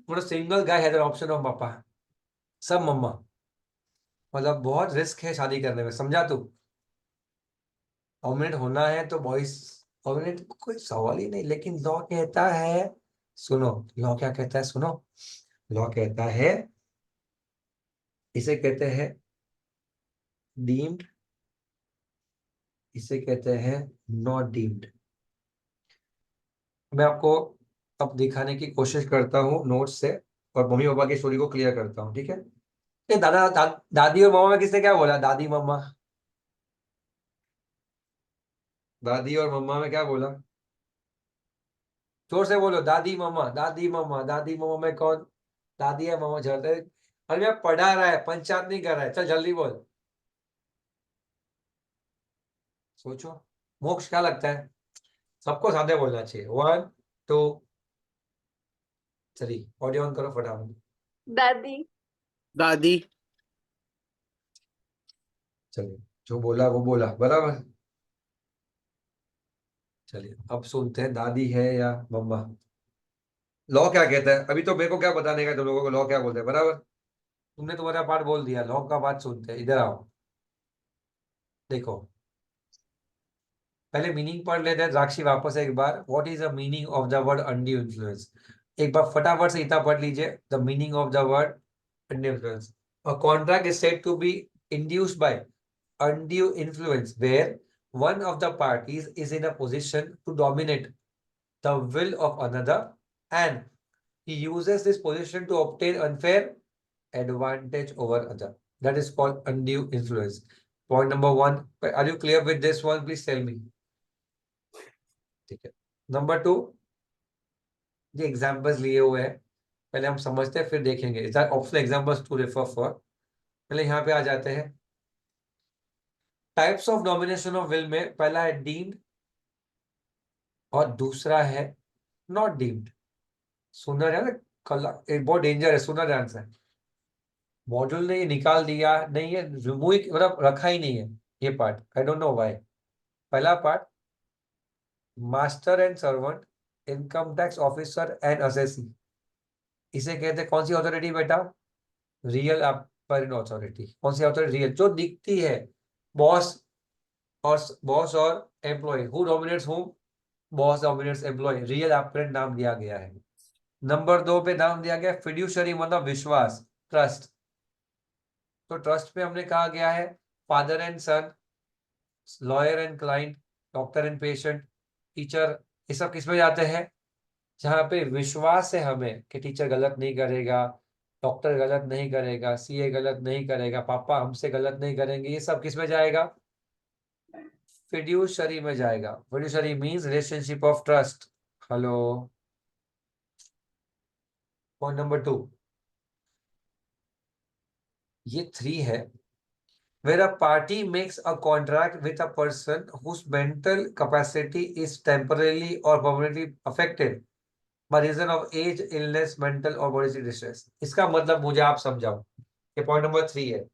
मतलब single guy has an option of पापा, सब मम्मा। मतलब बहुत रिस्क है शादी करने में, समझा तू? डोमिनेट होना है तो बॉयज, डोमिनेट कोई सवाल ही नहीं, लेकिन लॉ कहता है, सुनो लॉ क्या कहता है, सुनो। लॉ कहता है, इसे कहते हैं डीम्ड, इसे कहते हैं नॉट डीम्ड। मैं आपको अब दिखाने की कोशिश करता हूँ नोट्स से, और मम्मी पापा की स्टोरी को क्लियर करता हूँ, ठीक है? ये दादी और मामा में किसने क्या बोला? दादी मम्मा, दादी और मम्मा में क्या बोला? जोर से बोलो, दादी मम्मा, दादी मम्मा, दादी मम्मा में कौन? दादी है मामा झगड़ते? अरे मैं पढ़ा रहा है, पंचायत नहीं कर रहा है, चल जल्दी बोल। सोचो, मोक्ष क्या लगता है? सबको साथ बोलना चाहिए, 1 2 3, ऑडियो ऑन करो फटाफट। दादी। दादी। चलिए, जो बोला वो बोला, बराबर। चलिए अब सुनते हैं दादी है या मम्मा। लॉ क्या कहता है? अभी तो मेरे को क्या बताने का तुम लोगों को, लॉ क्या बोलते हैं, बराबर। तुमने तुम्हारा पार्ट बोल दिया, लॉ का बात सुनते हैं, इधर आओ। देखो, पहले मीनिंग पढ़ लेते हैं द्राक्षी वापस एक बार। What is the meaning of the word undue influence? एक बार फटाफट से इतना पढ़ लीजिए, the meaning of the word undue influence. A contract is said to be induced by undue influence where one of the parties is in a position to dominate the will of another, and he uses this position to obtain unfair advantage over other. That is called undue influence. Point number 1. Are you clear with this one? Please tell me. ठीक है। Number 2, ये examples लिए हुए हैं, पहले हम समझते हैं फिर देखेंगे। Optional examples to refer for. पहले यहाँ पे आ जाते हैं। Types of domination of will में पहला है डीम्ड और दूसरा है नॉट डीम्ड। सुनना ध्यान से, एक बहुत डेंजर है, सुनना ध्यान से। मॉड्यूल ने ये निकाल दिया नहीं है, रिमूव मतलब रखा ही नहीं है ये part, I don't know why. पहला part, master and servant, income tax officer and assessee. इसे कहते हैं कौन सी अथॉरिटी बेटा? Real apparent authority. कौन सी अथॉरिटी? रियल, जो दिखती है। बॉस और employee, who dominates whom? Boss dominates employee, real apparent नाम दिया गया है। नंबर 2 पे नाम दिया गया फिड्यूशरी, मतलब विश्वास, ट्रस्ट। तो ट्रस्ट पे हमने कहा गया है father and son, lawyer and client, doctor and patient, teacher. ये सब किसमें जाते हैं? जहाँ पे विश्वास है हमें कि टीचर गलत नहीं करेगा, डॉक्टर गलत नहीं करेगा, सीए गलत नहीं करेगा, पापा हमसे गलत नहीं करेंगे, ये सब किस में जाएगा? फिड्यूशरी में जाएगा। Fiduciary means relationship of trust. Hello, point number 2, ये 3 है। Where a party makes a contract with a person whose mental capacity is temporarily or permanently affected by reason of age, illness, mental or bodily distress. इसका मतलब मुझे आप समझाओ, ये point number 3 है।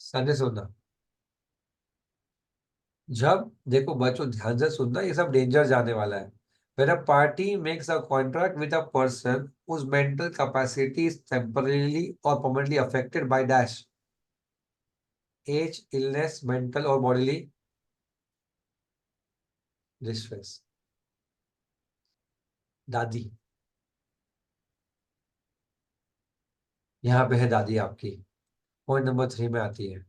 संजय सुनना, जब देखो बच्चों ध्यान से सुनना, ये सब डेंजर जाने वाला है। When a party makes a contract with a person whose mental capacity is temporarily or permanently affected by dash, age, illness, mental और बॉडीली डिस्ट्रेस। दादी, यहाँ पे है दादी आपकी, पॉइंट नंबर 3 में आती है।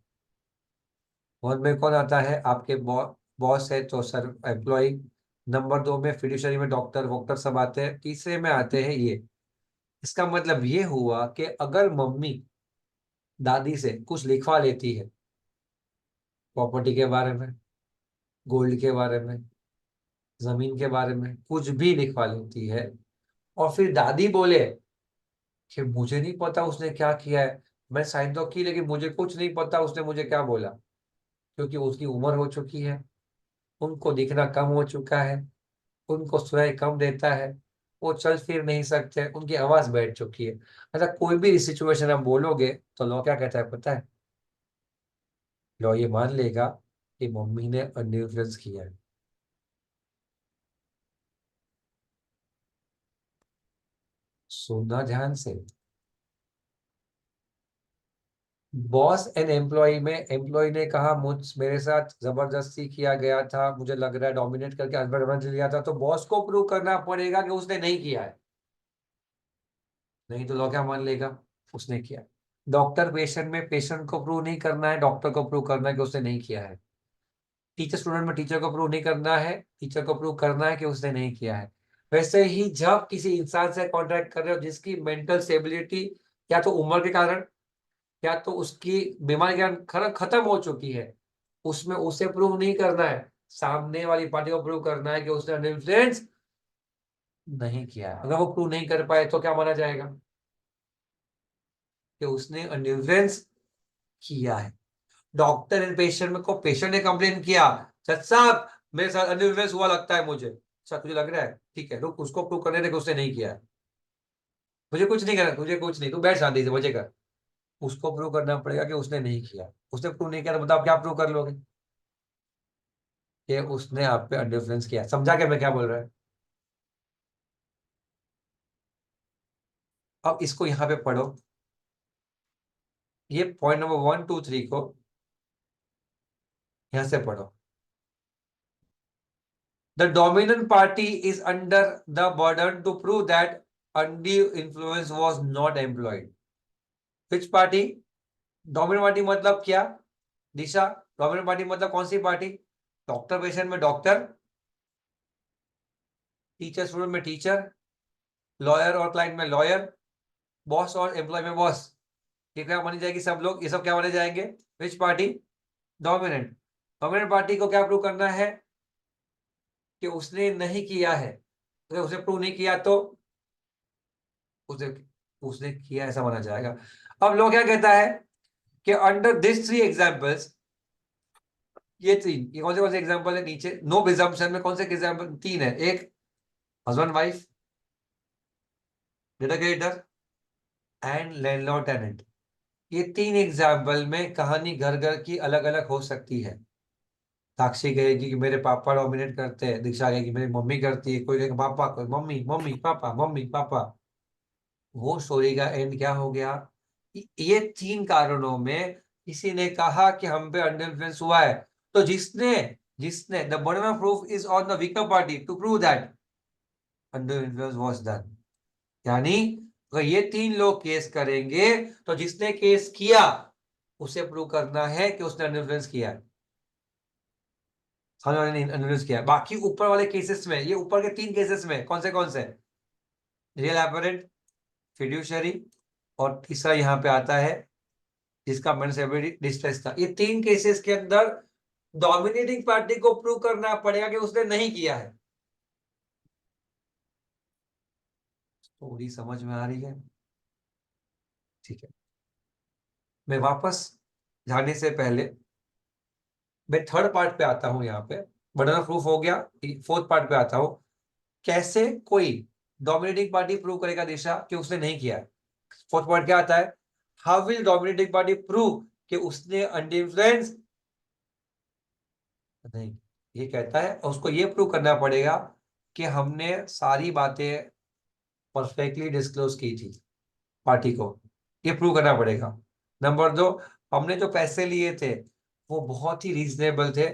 वन में कौन आता है? आपके बॉस है तो सर एम्प्लॉय। नंबर 2 में फिड्यूशरी में डॉक्टर वॉक्टर सब आते हैं। तीसरे में आते हैं ये। इसका मतलब ये हुआ कि अगर मम्मी दादी से कुछ लिखवा लेती है, प्रॉपर्टी के बारे में, गोल्ड के बारे में, जमीन के बारे में, कुछ भी लिखवा लेती है, और फिर दादी बोले कि मुझे नहीं पता उसने क्या किया है, मैं साइन तो की लेकिन मुझे कुछ नहीं पता उसने मुझे क्या बोला, क्योंकि उसकी उम्र हो चुकी है, उनको दिखना कम हो चुका है, उनको सुनाई कम देता है, वो चल फिर नहीं सकते, उनकी आवाज बैठ चुकी है। अच्छा, कोई भी सिचुएशन आप बोलोगे तो लॉ क्या कहता है पता है? लॉ ये मान लेगा कि मम्मी ने अंडर इन्फ्लुएंस किया है। सुनना ध्यान से। बॉस एंड एम्प्लॉय में एम्प्लॉय ने कहा मेरे साथ जबरदस्ती किया गया था, मुझे लग रहा है डोमिनेट करके हस्बैंड बन लिया था, तो बॉस को प्रूव करना पड़ेगा कि उसने नहीं किया है, नहीं तो लॉ क्या मान लेगा उसने किया है। डॉक्टर पेशेंट में पेशेंट को प्रूव नहीं करना है, डॉक्टर को प्रूव करना है कि उसने नहीं किया है। टीचर स्टूडेंट में टीचर को प्रूव नहीं करना है, टीचर को प्रूव करना है कि उसने नहीं किया है। वैसे ही जब किसी इंसान से कॉन्ट्रैक्ट कर रहे हो जिसकी मेंटल स्टेबिलिटी या तो उम्र के कारण या तो उसकी बीमारी के कारण खत्म हो चुकी है, उसमें उसे प्रूव नहीं करना है, सामने वाली पार्टी को प्रूव करना है कि उसने अंडर इन्फ्लुएंस नहीं किया है। अगर वो प्रूव नहीं कर पाए तो क्या माना जाएगा? कि उसने अंडर इन्फ्लुएंस किया है। डॉक्टर एंड पेशेंट में को पेशेंट ने कंप्लेन किया, सच साहब मेरे साथ अंडर इन्फ्लुएंस हुआ लगता है मुझे। अच्छा तुझे लग रहा है, ठीक है, रुक, उसको प्रूव करने दे कि उसने नहीं किया है। मुझे कुछ नहीं करना, तुझे कुछ नहीं, तू बैठ शांति से मजे कर। उसको प्रूव करना पड़ेगा कि उसने नहीं किया। उसने प्रूव नहीं किया तो बताओ क्या प्रूव कर लोगे? कि उसने आप पे अंडर इन्फ्लुएंस किया। समझा क्या मैं क्या बोल रहा है? अब इसको यहाँ पे पढ़ो, ये पॉइंट नंबर 1, 2, 3 को यहां से पढ़ो। The dominant party is under the burden to prove that undue influence was not employed. Which party? Dominant party मतलब क्या? दिशा, डोमिनेंट पार्टी मतलब कौन सी पार्टी? डॉक्टर पेशेंट में डॉक्टर, टीचर स्टूडेंट में टीचर, लॉयर और क्लाइंट में लॉयर, बॉस और employ में बॉस। ये क्या मानी जाएगी? सब लोग ये सब क्या माने जाएंगे? विच पार्टी? डोमिनेंट। डोमिनेंट पार्टी को क्या प्रूव करना है? कि उसने नहीं किया है। अगर उसे प्रूव नहीं किया तो उसे उसने किया ऐसा माना जाएगा। अब लोग क्या कहता है कि अंडर दिस 3 एग्जांपल्स, ये कौन से एग्जांपल है नीचे? नो प्रिजम्पशन में कौन से एग्जांपल? 3 है। एक husband wife, debtor creditor and landlord tenant. ये 3 एग्जांपल में कहानी घर घर की अलग अलग हो सकती है। साक्षी कहेगी कि मेरे पापा डोमिनेट करते हैं, दीक्षा कहेगी मेरी मम्मी करती है, कोई कहेगा पापा, कोई mummy, mummy papa, mummy papa. वो स्टोरी का एंड क्या हो गया? ये 3 कारणों में किसी ने कहा कि हम पे अंडर इन्फ्लुएंस हुआ है, तो जिसने जिसने the burden of proof is on the weaker party to prove that under influence was done. यानी अगर ये 3 लोग केस करेंगे तो जिसने केस किया उसे प्रूव करना है कि उसने अंडर इन्फ्लुएंस किया है, सामने वाले ने इन्फ्लुएंस किया है। बाकी ऊपर वाले केसेस में, ये ऊपर के 3 केसेस में कौन से? रियल एपरेंट, फिड्यूशरी और तीसरा यहाँ पे आता है जिसका मेंटल डिस्ट्रेस था। ये 3 केसेस के अंदर डोमिनेटिंग पार्टी को प्रूव करना पड़ेगा कि उसने नहीं किया है। स्टोरी समझ में आ रही है? ठीक है, मैं वापस जाने से पहले मैं थर्ड पार्ट पे आता हूं। यहाँ पे बर्डन ऑफ प्रूफ हो गया, फोर्थ पार्ट पे आता हूं। कैसे कोई डोमिनेटिंग पार्टी प्रूव करेगा दिशा कि उसने नहीं किया है? फोर्थ पॉइंट क्या आता है? How will dominating party prove कि उसने अंडर इन्फ्लुएंस नहीं? ये कहता है और उसको ये प्रूव करना पड़ेगा कि हमने सारी बातें परफेक्टली डिस्क्लोज की थी पार्टी को, ये प्रूव करना पड़ेगा। नंबर 2, हमने जो पैसे लिए थे वो बहुत ही रीजनेबल थे,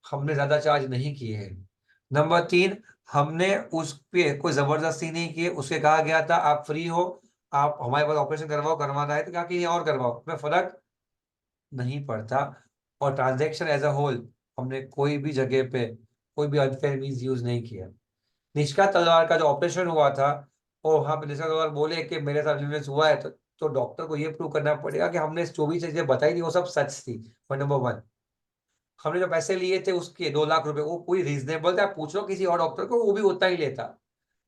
हमने ज्यादा चार्ज नहीं किए हैं। नंबर 3, हमने उस पे कोई जबरदस्ती नहीं की, उसके कहा गया था आप फ्री हो, आप हमारे पास ऑपरेशन करवाना है तो क्या कहीं और करवाओ, में फर्क नहीं पड़ता। और ट्रांजैक्शन एज अ होल हमने कोई भी जगह पे कोई भी अनफेयर मीन्स यूज नहीं किया। निष्का तलवार का जो ऑपरेशन हुआ था, और वहां पे निष्का तलवार बोले कि मेरे साथ इन्फ्लुएंस हुआ है, तो डॉक्टर को ये प्रूव करना पड़ेगा कि हमने जो भी चीजें बताई थी वो सब सच थी। नंबर 1, हमने जो पैसे लिए थे उसके 2 लाख रुपए वो पूरी रीजनेबल था, पूछ लो किसी और डॉक्टर को वो भी उतना ही लेता।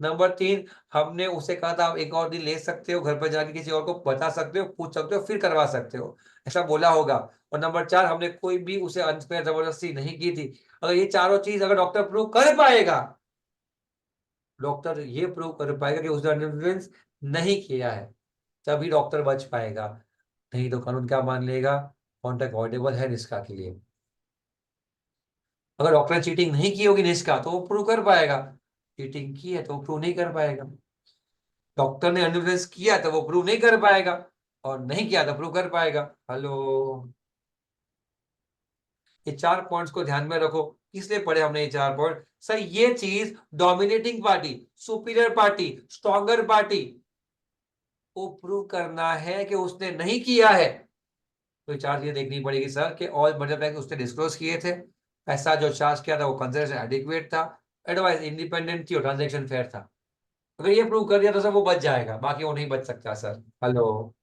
नंबर 3, हमने उसे कहा था आप एक और दिन ले सकते हो, घर पर जाके किसी और को बता सकते हो, पूछ सकते हो, फिर करवा सकते हो, ऐसा बोला होगा। और नंबर 4, हमने कोई भी उसे अनफेयर जबरदस्ती नहीं की थी। अगर ये चारों चीज अगर डॉक्टर प्रूव कर पाएगा, डॉक्टर ये प्रूव कर पाएगा कि उसने इन्फ्लुएंस नहीं किया है, तभी डॉक्टर बच पाएगा, नहीं तो कानून क्या मान लेगा, कॉन्ट्रैक्ट वॉइडेबल है निष्का के लिए। अगर डॉक्टर ने चीटिंग नहीं की होगी निष्का तो वो प्रूव कर पाएगा, चीटिंग की है तो वो प्रूव नहीं कर पाएगा। डॉक्टर ने इन्फ्लुएंस किया तो वो प्रूव नहीं कर पाएगा, और नहीं किया तो प्रूव कर पाएगा। हेलो, ये 4 पॉइंट्स को ध्यान में रखो। किस लिए पढ़े हमने ये 4 पॉइंट? सर ये चीज dominating party, superior party, stronger party को प्रूव करना है कि उसने नहीं किया है, तो ये 4 चीजें देखनी पड़ेगी सर कि ऑल मनी बैंक उसने डिस्क्लोज किए थे, पैसा जो चार्ज किया था वो कंसिडर एडिक्वेट था, एडवाइस इंडिपेंडेंट थी और ट्रांजेक्शन फेयर था। अगर ये प्रूव कर दिया तो सर वो बच जाएगा, बाकी वो नहीं बच सकता सर। हेलो,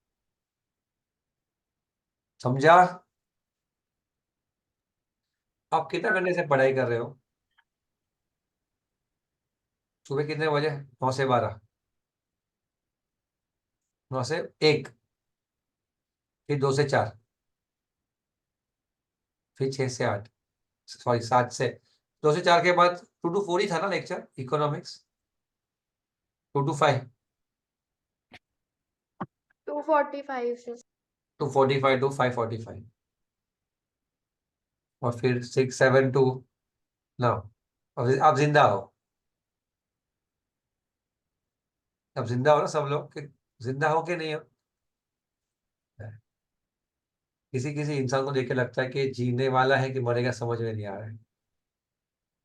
समझा? आप कितना घंटे से पढ़ाई कर रहे हो? सुबह कितने बजे? 9 से 12? 9 से 1, फिर 2 से 4, फिर 6 से 8, सॉरी 7 से 2 से 4 के बाद 2 to 4 ही था ना लेक्चर इकोनॉमिक्स? 2 to 5? 2:45 से 2:45 to 5:45, और फिर 6, 7 to 9। अब आप जिंदा हो, अब जिंदा हो ना सब लोग, कि जिंदा हो कि नहीं हो? किसी किसी इंसान को देख के लगता है कि जीने वाला है कि मरेगा समझ में नहीं आ रहा है,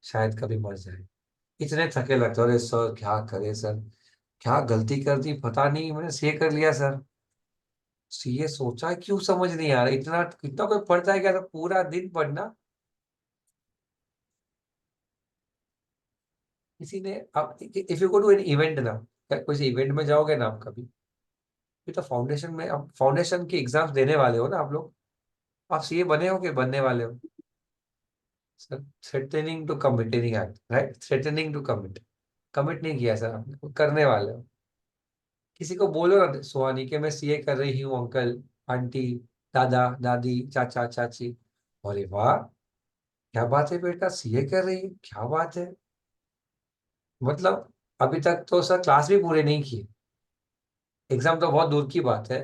शायद कभी मर जाए, इतने थके लगते हो। अरे सर क्या करे सर, क्या गलती कर दी पता नहीं, मैंने सीए कर लिया सर, सीए सोचा क्यों समझ नहीं आ रहा, इतना इतना कोई पढ़ता है क्या? तो पूरा दिन पढ़ना। किसी ने आप if you go to an event ना, कोई इवेंट में जाओगे ना आप कभी, ये तो फाउंडेशन में, आप फाउंडेशन की एग्जाम्स देने वाले हो ना आप लोग, आप सीए बने हो कि बनने वाले हो? Sir threatening to committing act, right, threatening to commit, commit नहीं किया सर आपने, करने वाले हो। किसी को बोलो ना सुहानी के मैं सीए कर रही हूँ अंकल आंटी दादा दादी चाचा चाची, अरे वाह क्या बात है बेटा सीए कर रही है, क्या बात है, मतलब अभी तक तो सर क्लास भी पूरे नहीं किए, एग्जाम तो बहुत दूर की बात है,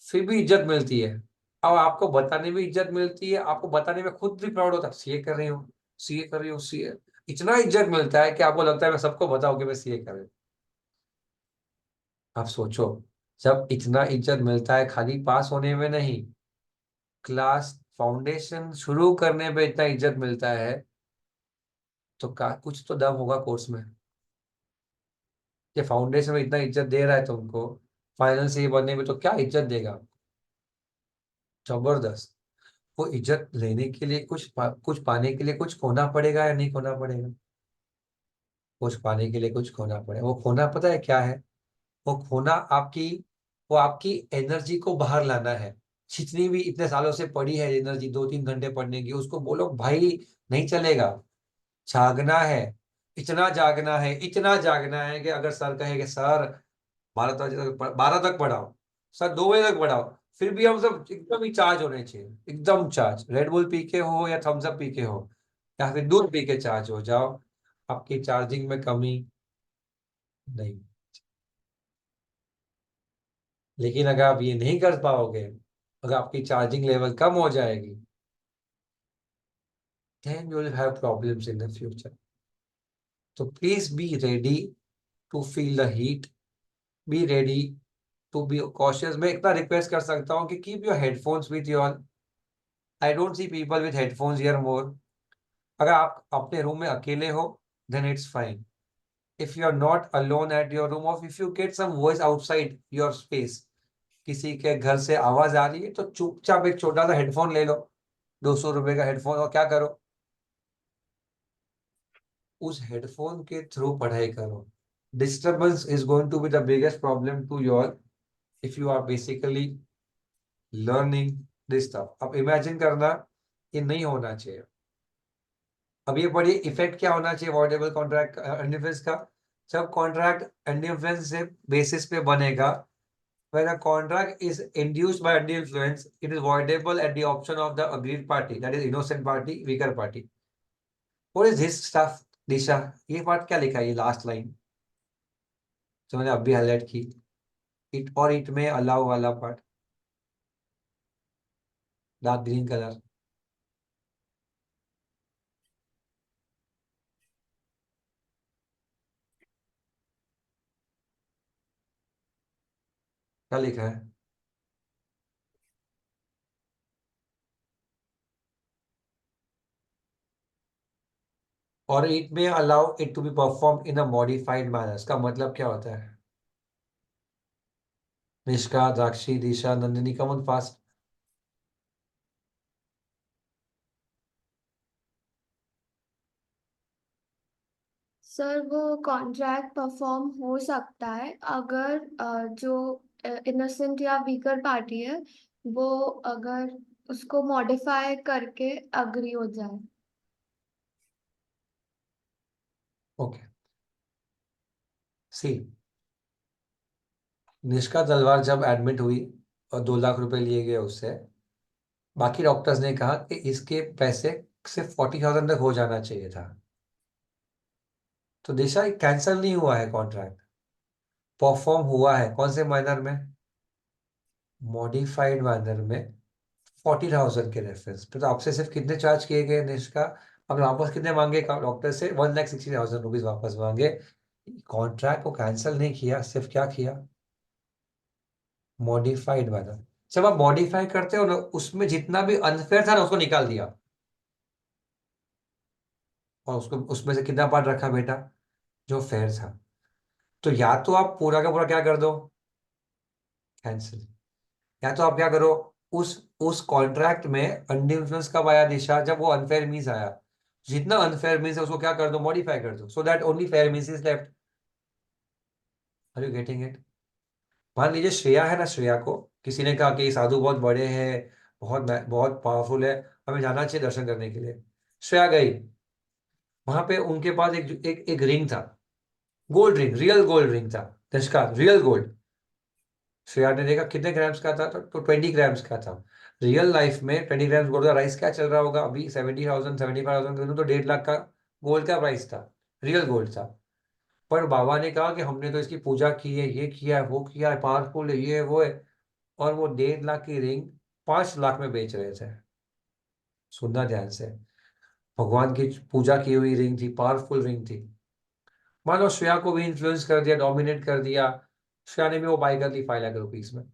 फिर भी इज्जत मिलती है। अब आपको बताने में इज्जत मिलती है, आपको बताने में खुद भी प्राउड होता है सीए कर रही हूँ, सीए कर रही हूँ, सीए, इतना इज्जत मिलता है कि आपको लगता है मैं सबको बताऊं कि मैं सीए कर रही हूँ। आप सोचो, जब इतना इज्जत मिलता है खाली पास होने में नहीं, क्लास फाउंडेशन शुरू करने पे इतना इज्जत मिलता है, तो कुछ तो दम होगा कोर्स में, कि फाउंडेशन में इतना इज्जत दे रहा है तुमको, फाइनल से ये बनने में तो क्या इज्जत देगा, जबरदस्त। वो इज्जत लेने के लिए कुछ पाने के लिए कुछ खोना पड़ेगा या नहीं खोना पड़ेगा? कुछ पाने के लिए कुछ खोना पड़ेगा, वो खोना पता है क्या है? वो खोना आपकी, वो आपकी एनर्जी को बाहर लाना है। जितनी भी इतने सालों से पड़ी है एनर्जी, 2-3 घंटे पढ़ने की, उसको बोलो भाई नहीं चलेगा, जागना है, इतना जागना है, इतना जागना है कि अगर सर कहे कि सर 12 तक पढ़ाओ, सर 2 बजे तक पढ़ाओ, फिर भी हम सब एकदम ही चार्ज होने चाहिए, एकदम चार्ज, रेड बुल पी के हो या थम्स अप पी के हो या फिर दूध पी के चार्ज हो जाओ, आपकी चार्जिंग में कमी नहीं। लेकिन अगर आप ये नहीं कर पाओगे, अगर आपकी चार्जिंग लेवल कम हो जाएगी, then you will have problems in the future. So please be ready to feel the heat, be ready to be cautious। मैं इतना रिक्वेस्ट कर सकता हूँ कि keep your headphones with your, I don't see people with headphones here more. अगर आप अपने room में अकेले हो then it's fine. If you are not alone at your room, और if you get some voice outside your space, किसी के घर से आवाज आ रही है, तो चुपचाप एक छोटा सा हेडफोन ले लो, 200 रुपए का हेडफोन, और क्या करो, उस हेडफोन के थ्रू पढ़ाई करो. Disturbance is going to be the biggest problem to your, if you are basically learning this stuff. अब इमेजिन करना, ये नहीं होना चाहिए. अब ये पढ़िए, इफेक्ट क्या होना चाहिए अवॉइडेबल कॉन्ट्रैक्ट इंडिफरेंस का. जब कॉन्ट्रैक्ट इंडिफरेंस से बेसिस पे बनेगा, when a contract is induced by undue influence, it is voidable at the option of the aggrieved party, that is innocent party, weaker party. What is this stuff, दिशा? ये part क्या लिखा है, ये last line जो मैंने अभी highlight की, it और इट में अलाउ वाला पार्ट, डार्क ग्रीन कलर. क्या लिखा है? और इट में allow it to be perform in a modified manner. इसका मतलब क्या होता है? Nishka, Drakshi, Disha, Nandini, come on fast. Sir वो कॉन्ट्रैक्ट परफॉर्म हो सकता है अगर जो इनोसेंट या वीकर पार्टी है वो अगर उसको मॉडिफाई करके अग्री हो जाए. ओके, सी, निष्का तलवार जब एडमिट हुई और 2 लाख रुपए लिए गए उससे, बाकी डॉक्टर्स ने कहा कि इसके पैसे सिर्फ 40,000 तक हो जाना चाहिए था. तो दिशा, कैंसिल नहीं हुआ है कॉन्ट्रैक्ट, परफॉर्म हुआ है. कौन से माइनर में? मॉडिफाइड माइनर में 40,000 के रेफरेंस पे. तो आपसे सिर्फ कितने चार्ज किए गए निष्का? अब वापस कितने मांगे डॉक्टर से? 1,60,000 रुपीज वापस मांगे. कॉन्ट्रैक्ट को कैंसिल नहीं किया, सिर्फ क्या किया? Modified minor. जब आप मॉडिफाई करते हो ना, उसमें जितना भी अनफेयर था ना उसको निकाल दिया, और उसको उसमें से कितना पार्ट रखा बेटा? जो फेयर था. तो या तो आप पूरा का पूरा क्या कर दो, कैंसिल, या तो आप क्या करो, उस कॉन्ट्रैक्ट में अंडर इन्फ्लुएंस कब आया दिशा? जब वो अनफेयर मीन्स आया. जितना अनफेयर मीन्स है उसको क्या कर दो, मॉडिफाई कर दो, so that only fair means is left. Are you getting it? मान लीजिए श्रेया है ना, श्रेया को किसी ने कहा कि ये साधु बहुत बड़े हैं, बहुत बहुत पावरफुल है, हमें जाना चाहिए दर्शन करने के लिए. श्रेया गई, वहां पे उनके पास एक रिंग था, gold ring, real gold ring था, निष्का, रियल गोल्ड. श्रेया ने देखा कितने ग्राम्स का था, तो 20 ग्राम्स का था. रियल लाइफ में 20 ग्राम्स गोल्ड का प्राइस क्या चल रहा होगा अभी? 70,000, 75,000, तो 1.5 लाख का गोल्ड का प्राइस था, रियल गोल्ड था. पर बाबा ने कहा कि हमने तो इसकी पूजा की है, ये किया है, वो किया है, पावरफुल है, ये है, वो है, और वो 1.5 लाख की रिंग 5 लाख में बेच रहे थे. सुनना ध्यान से, भगवान की पूजा की हुई रिंग थी, पावरफुल रिंग थी. मानो श्रेया को भी इन्फ्लुएंस कर दिया, डोमिनेट कर दिया. श्रेया ने भी वो बाई कर ली 5 लाख रुपीज में.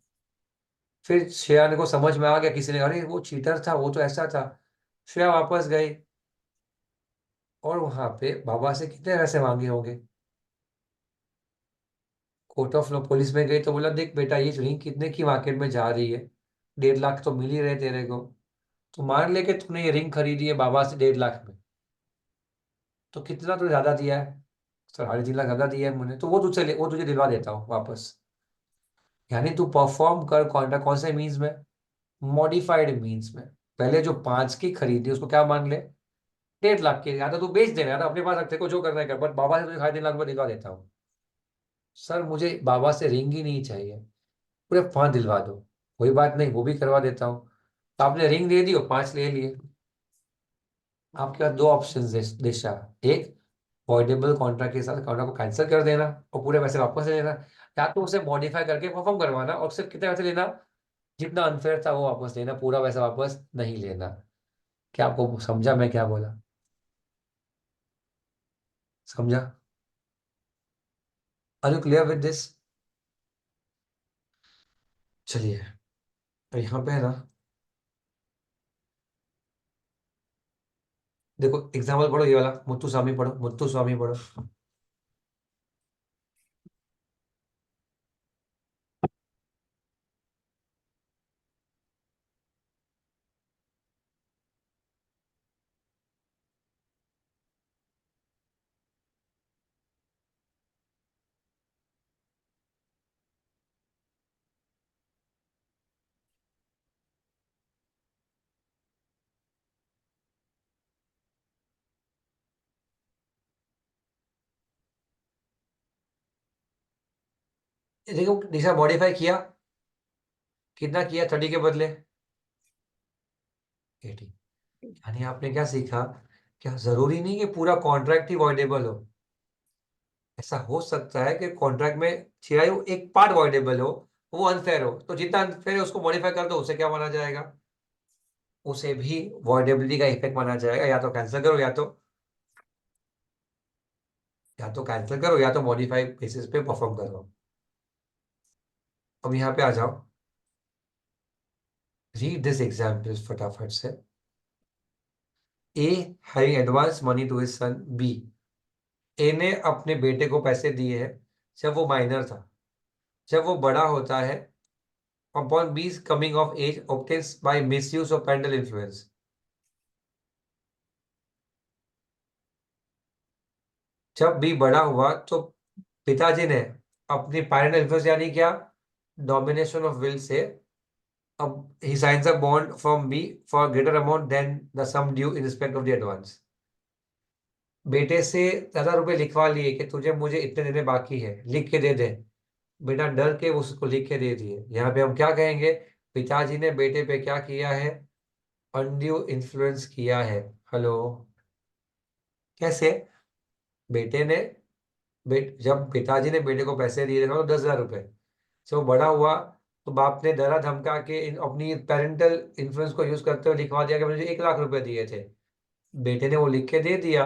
फिर श्रेया ने को समझ में आ गया, किसी ने कहा, अरे वो चीटर था, वो तो ऐसा था. श्रेया वापस गई, और वहां पे बाबा से कितने पैसे मांगे होंगे. कोर्ट ऑफ लॉ, पुलिस में गई तो बोला, देख बेटा, ये रिंग कितने की मार्केट में जा रही है, 1.5 लाख तो मिल ही रहे तेरे को, तो मान ले कि तूने ये रिंग खरीदी है बाबा से 1.5 लाख में, तो कितना तूने ज्यादा दिया है? 3.5 लाख ज्यादा दिया है मैंने, तो वो तुझे दिलवा देता हूँ वापस. यानी तू परफॉर्म कर कॉन्ट्रैक्ट, कौन से मीन्स में? मॉडिफाइड मीन्स में. पहले जो 5 की खरीदी उसको क्या मान ले, 1.5 लाख के, या तो तू बेच देना, या तो अपने पास रखते को जो करना है कर, बट बाबा से तुझे 3.5 लाख दिलवा देता हूँ. सर मुझे बाबा से रिंग ही नहीं चाहिए, पूरे 5 दिलवा दो. कोई बात नहीं, वो भी करवा देता हूँ. तो आपने रिंग दे दी और 5 ले लिए. आपके पास दो ऑप्शन दिशा. एक, वॉइडेबल कॉन्ट्रैक्ट के साथ कॉन्ट्रैक्ट को कैंसिल कर देना और पूरे पैसे वापस ले लेना, या तो उसे मॉडिफाई करके परफॉर्म करवाना और सिर्फ कितने पैसे लेना, जितना अनफेयर था वो वापस लेना, पूरा पैसा वापस नहीं लेना. क्या आपको समझा मैं क्या बोला? समझा? Are you clear with this? चलिए, तो यहाँ पे है ना, देखो एग्जाम्पल पढ़ो ये वाला, मुत्तुस्वामी पढ़ो, मुत्तुस्वामी पढ़ो। ये देखो निशा, मॉडिफाई किया, कितना किया 30 के बदले 80। यानी आपने क्या सीखा, क्या जरूरी नहीं कि पूरा कॉन्ट्रैक्ट ही वॉइडेबल हो। ऐसा हो सकता है कि कॉन्ट्रैक्ट में चाहे वो एक पार्ट वॉइडेबल हो, वो अनफेयर हो, तो जितना अनफेयर है उसको मॉडिफाई कर दो, उसे क्या माना जाएगा, उसे भी वॉइडेबिलिटी का इफेक्ट माना जाएगा। या तो कैंसिल करो, या तो कैंसिल करो, या तो मॉडिफाई बेसिस पे परफॉर्म करो। अब यहाँ पे आ जाओ, रीड दिस एग्जाम्पल फटाफट से। A having advance money to his son B. A ने अपने बेटे को पैसे दिए हैं जब वो माइनर था। जब वो बड़ा होता है, upon B's coming of age, obtains by misuse of parental influence। जब बी बड़ा हुआ तो पिताजी ने अपनी पेरेंटल इन्फ्लुएंस यानी क्या, डोमिनेशन ऑफ विल से, अब he signs a bond from B for greater amount than the sum due in respect of the advance। बेटे से 1000 रुपए लिखवा लिए कि तुझे मुझे इतने देने बाकी है, लिख के दे दे। बिना डर के उसको लिख के दे दिए। यहाँ पे हम क्या कहेंगे, पिताजी ने बेटे पे क्या किया है, अनड्यू इन्फ्लुएंस किया है। हेलो, कैसे, बेटे ने जब पिताजी ने बेटे को पैसे दिए थे ना 10,000 रुपए, जब वो बड़ा हुआ तो बाप ने डरा धमका के अपनी पेरेंटल इन्फ्लुएंस को यूज करते हुए लिखवा दिया कि मुझे 1,00,000 रुपए दिए थे। बेटे ने वो लिख के दे दिया।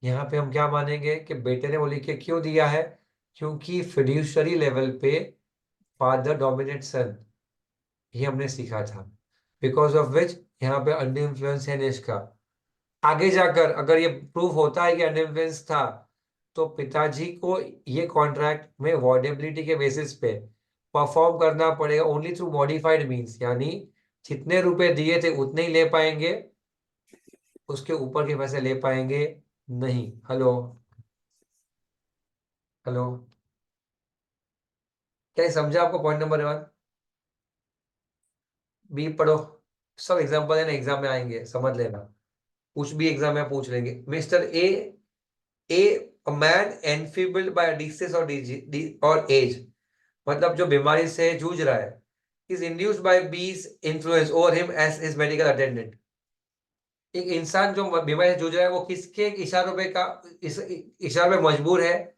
यहाँ पे हम क्या मानेंगे कि बेटे ने वो लिख के क्यों दिया है, क्योंकि फिड्यूशरी लेवल पे फादर डोमिनेट सन, ये हमने सीखा था। बिकॉज ऑफ विच यहाँ पे अंडर इन्फ्लुएंस है निष्का। आगे जाकर अगर ये प्रूफ होता है कि अंडर इन्फ्लुएंस था, तो पिताजी को ये कॉन्ट्रैक्ट में वॉइडेबिलिटी के बेसिस पे परफॉर्म करना पड़ेगा ओनली थ्रू मॉडिफाइड मींस। यानी जितने रुपए दिए थे उतने ही ले पाएंगे, उसके ऊपर के पैसे ले पाएंगे नहीं। हेलो, हेलो, क्या ये समझा आपको पॉइंट नंबर 1? बी पढ़ो, सब एग्जांपल है ना, एग्जाम में आएंगे, समझ लेना। कुछ भी एग्जाम में पूछ लेंगे। Mister A a man enfeebled by disease और एज, मतलब जो बीमारी से जूझ रहा है, इज इंड्यूस्ड बाय बीज influence over him as his medical attendant. एक इंसान जो बीमारी से जूझ रहा है वो किसके इशारों पे इशारों पे मजबूर है,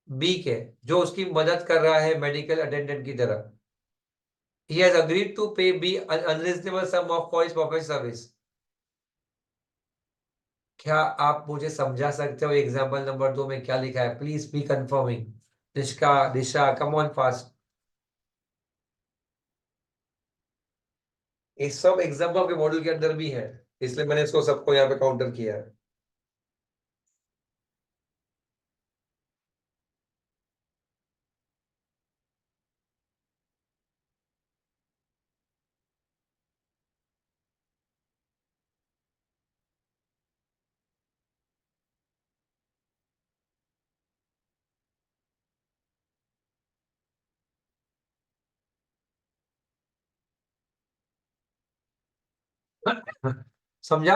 बी के, जो उसकी मदद कर रहा है मेडिकल अटेंडेंट की तरह। He has agreed to pay be unreasonable some of for his professional service. क्या आप मुझे समझा सकते हो एग्जाम्पल नंबर 2 में क्या लिखा है? Please be conforming. Nishka, Disha, come on fast. ये सब एग्जाम्पल के मॉड्यूल के अंदर भी है, इसलिए मैंने इसको सबको यहाँ पे काउंटर किया है। समझा?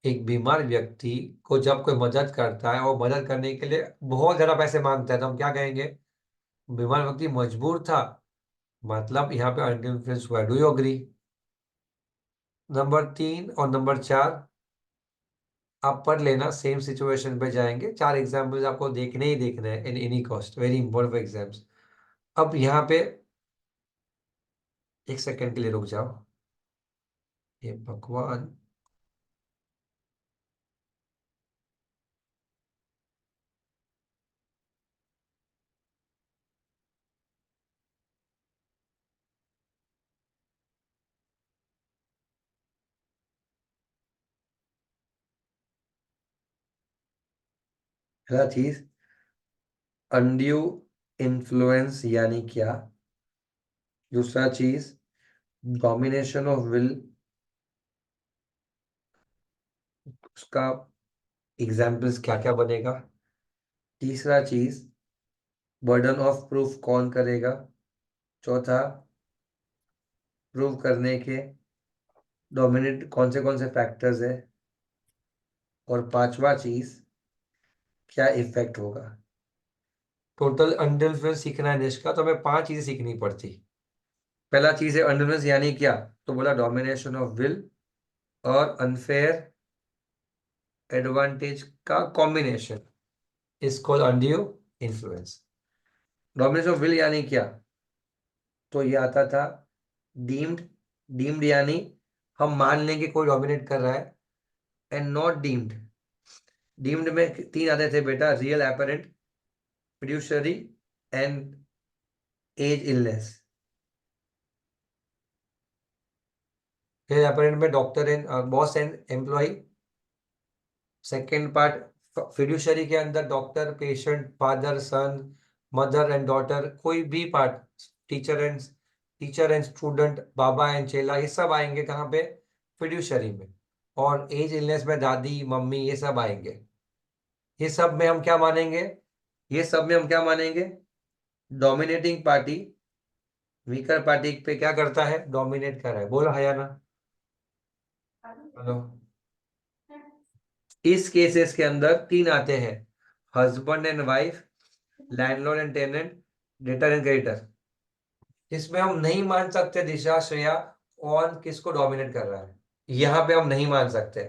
एक बीमार व्यक्ति को जब कोई मदद करता है और मदद करने के लिए बहुत ज्यादा पैसे मांगता है, तो हम क्या कहेंगे, बीमार व्यक्ति मजबूर था, मतलब यहाँ पे अनडिल इन्फ्लुएंस हुआ। Do you agree? नंबर 3 और नंबर 4 आप पढ़ लेना, सेम सिचुएशन पे जाएंगे। 4 एग्जाम्पल्स आपको देखने ही देखने हैं in any cost, very important exams. अब यहाँ पे एक सेकंड के लिए रुक जाओ, ये भगवान। पहला चीज अनड्यू इन्फ्लुएंस यानी क्या, दूसरा चीज डोमिनेशन ऑफ विल, उसका एग्जाम्पल्स क्या क्या बनेगा, तीसरा चीज बर्डन ऑफ प्रूफ कौन करेगा, चौथा प्रूव करने के डोमिनेट कौन से फैक्टर्स है, और पांचवा चीज क्या इफेक्ट होगा। टोटल अंडरफ्लुएंस सीखना है निष्का, तो हमें 5 चीजें सीखनी पड़ती। पहला चीज है अंडरफ्लुएंस यानी क्या, तो बोला डोमिनेशन ऑफ विल और अनफेयर एडवांटेज का combination is called undue influence. Domination of will यानी क्या, तो ये आता था डीम्ड, डीम्ड यानी हम मान लें कि कोई डोमिनेट कर रहा है, एंड नॉट डीम्ड, डीम्ड में 3 आते थे बेटा, real apparent, fiduciary and age illness. Real apparent में doctor and boss and employee. Second part fiduciary के अंदर doctor, patient, father, son, mother and daughter, कोई भी पार्ट, टीचर एंड स्टूडेंट, बाबा एंड चेला, ये सब आएंगे कहाँ पे, फिड्यूशियरी में। और एज इलनेस में दादी, मम्मी, ये सब आएंगे। ये सब में हम क्या मानेंगे, ये सब में हम क्या मानेंगे, डोमिनेटिंग पार्टी वीकर पार्टी पे क्या करता है, डोमिनेट कर रहा है। बोलो हयाना, हेलो। इस केसेस के अंदर 3 आते हैं, husband and wife, landlord and tenant, debtor and creditor. इसमें हम नहीं मान सकते दिशा, श्रेया, कौन किसको डोमिनेट कर रहा है, यहाँ पे हम नहीं मान सकते।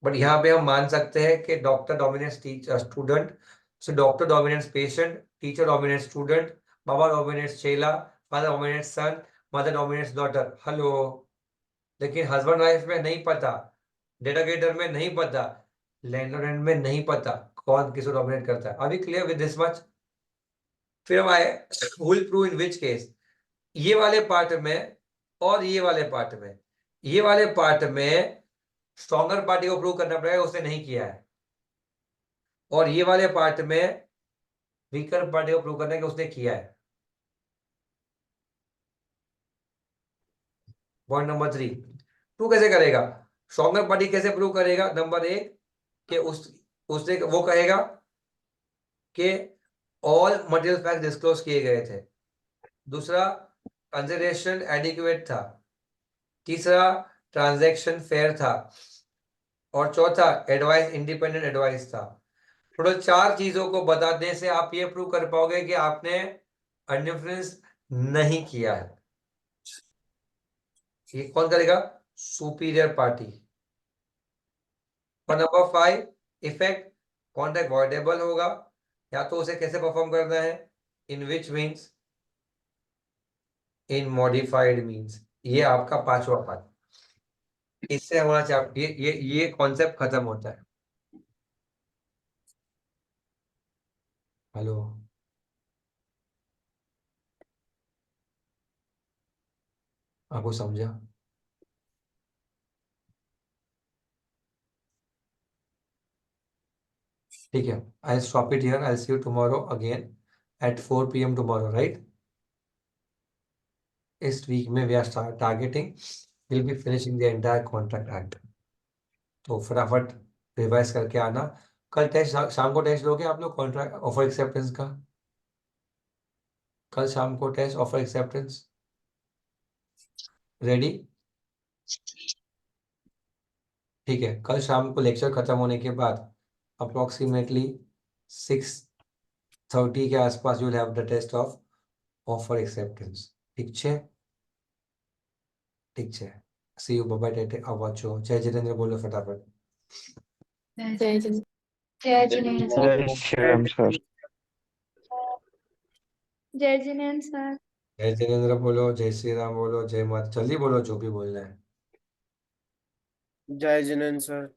बट यहाँ पे हम मान सकते हैं कि doctor dominates student, so doctor dominates patient, teacher dominates student, बाबा डोमिनेट्स चेला, father dominates son, mother dominates daughter. Hello. लेकिन हस्बैंड वाइफ में नहीं पता, डेटा क्रेडिटर में नहीं पता, लैंडलॉर्ड में नहीं पता कौन किसको डोमिनेट करता है। अभी क्लियर विद दिस मच। फिर हम आए will prove in which case, ये वाले पार्ट में और ये वाले पार्ट में, ये वाले पार्ट में स्ट्रॉन्गर पार्टी को प्रूव करना पड़ेगा, उसने नहीं किया है, और ये वाले पार्ट में वीकर पार्टी को प्रूव करना है कि उसने किया है। पॉइंट नंबर 3, तू कैसे करेगा, स्ट्रॉन्गर पार्टी कैसे प्रूव करेगा। नंबर 1 कि उसने वो कहेगा कि ऑल मटेरियल फैक्ट डिस्क्लोज किए गए थे, दूसरा कंसिडरेशन एडिक्वेट था, तीसरा ट्रांजैक्शन फेयर था, और चौथा एडवाइस इंडिपेंडेंट एडवाइस था। टोटल 4 चीजों को बताने से आप ये प्रूव कर पाओगे कि आपने अनडिफरेंस नहीं किया है। ये कौन करेगा, सुपीरियर पार्टी। और नंबर 5 इफेक्ट, कॉन्ट्रैक्ट वॉइडेबल होगा, या तो उसे कैसे परफॉर्म करना है, in which means, in modified means. ये आपका 5वां पार्ट। इससे हमारा ये कॉन्सेप्ट खत्म होता है। हेलो, आपको समझा। ठीक है, I stop it here, I see you tomorrow again at 4 PM tomorrow, right. इस वीक में we are targeting, will be finishing the entire contract act. तो फटाफट रिवाइज करके आना। कल टेस्ट, शाम को टेस्ट लोगे आप लोग कॉन्ट्रैक्ट ऑफर एक्सेप्टेंस का, कल शाम को टेस्ट ऑफर एक्सेप्टेंस, रेडी। ठीक है, कल शाम को लेक्चर खत्म होने के बाद अप्रोक्सीमेटली 6:30 के आसपास you will have the test of offer acceptance. ठीक है, ठीक है, see you, bye bye, take वाचो। जय जितेंद्र बोलो फटाफट। जय जिनेंद्र। जय जिनेंद्र। जय श्री राम सर। जय जिनेंद्र सर। जय जितेंद्र बोलो, जय श्री राम बोलो, जय माता, जल्दी बोलो जो भी बोलना है। जय जिनेंद्र सर।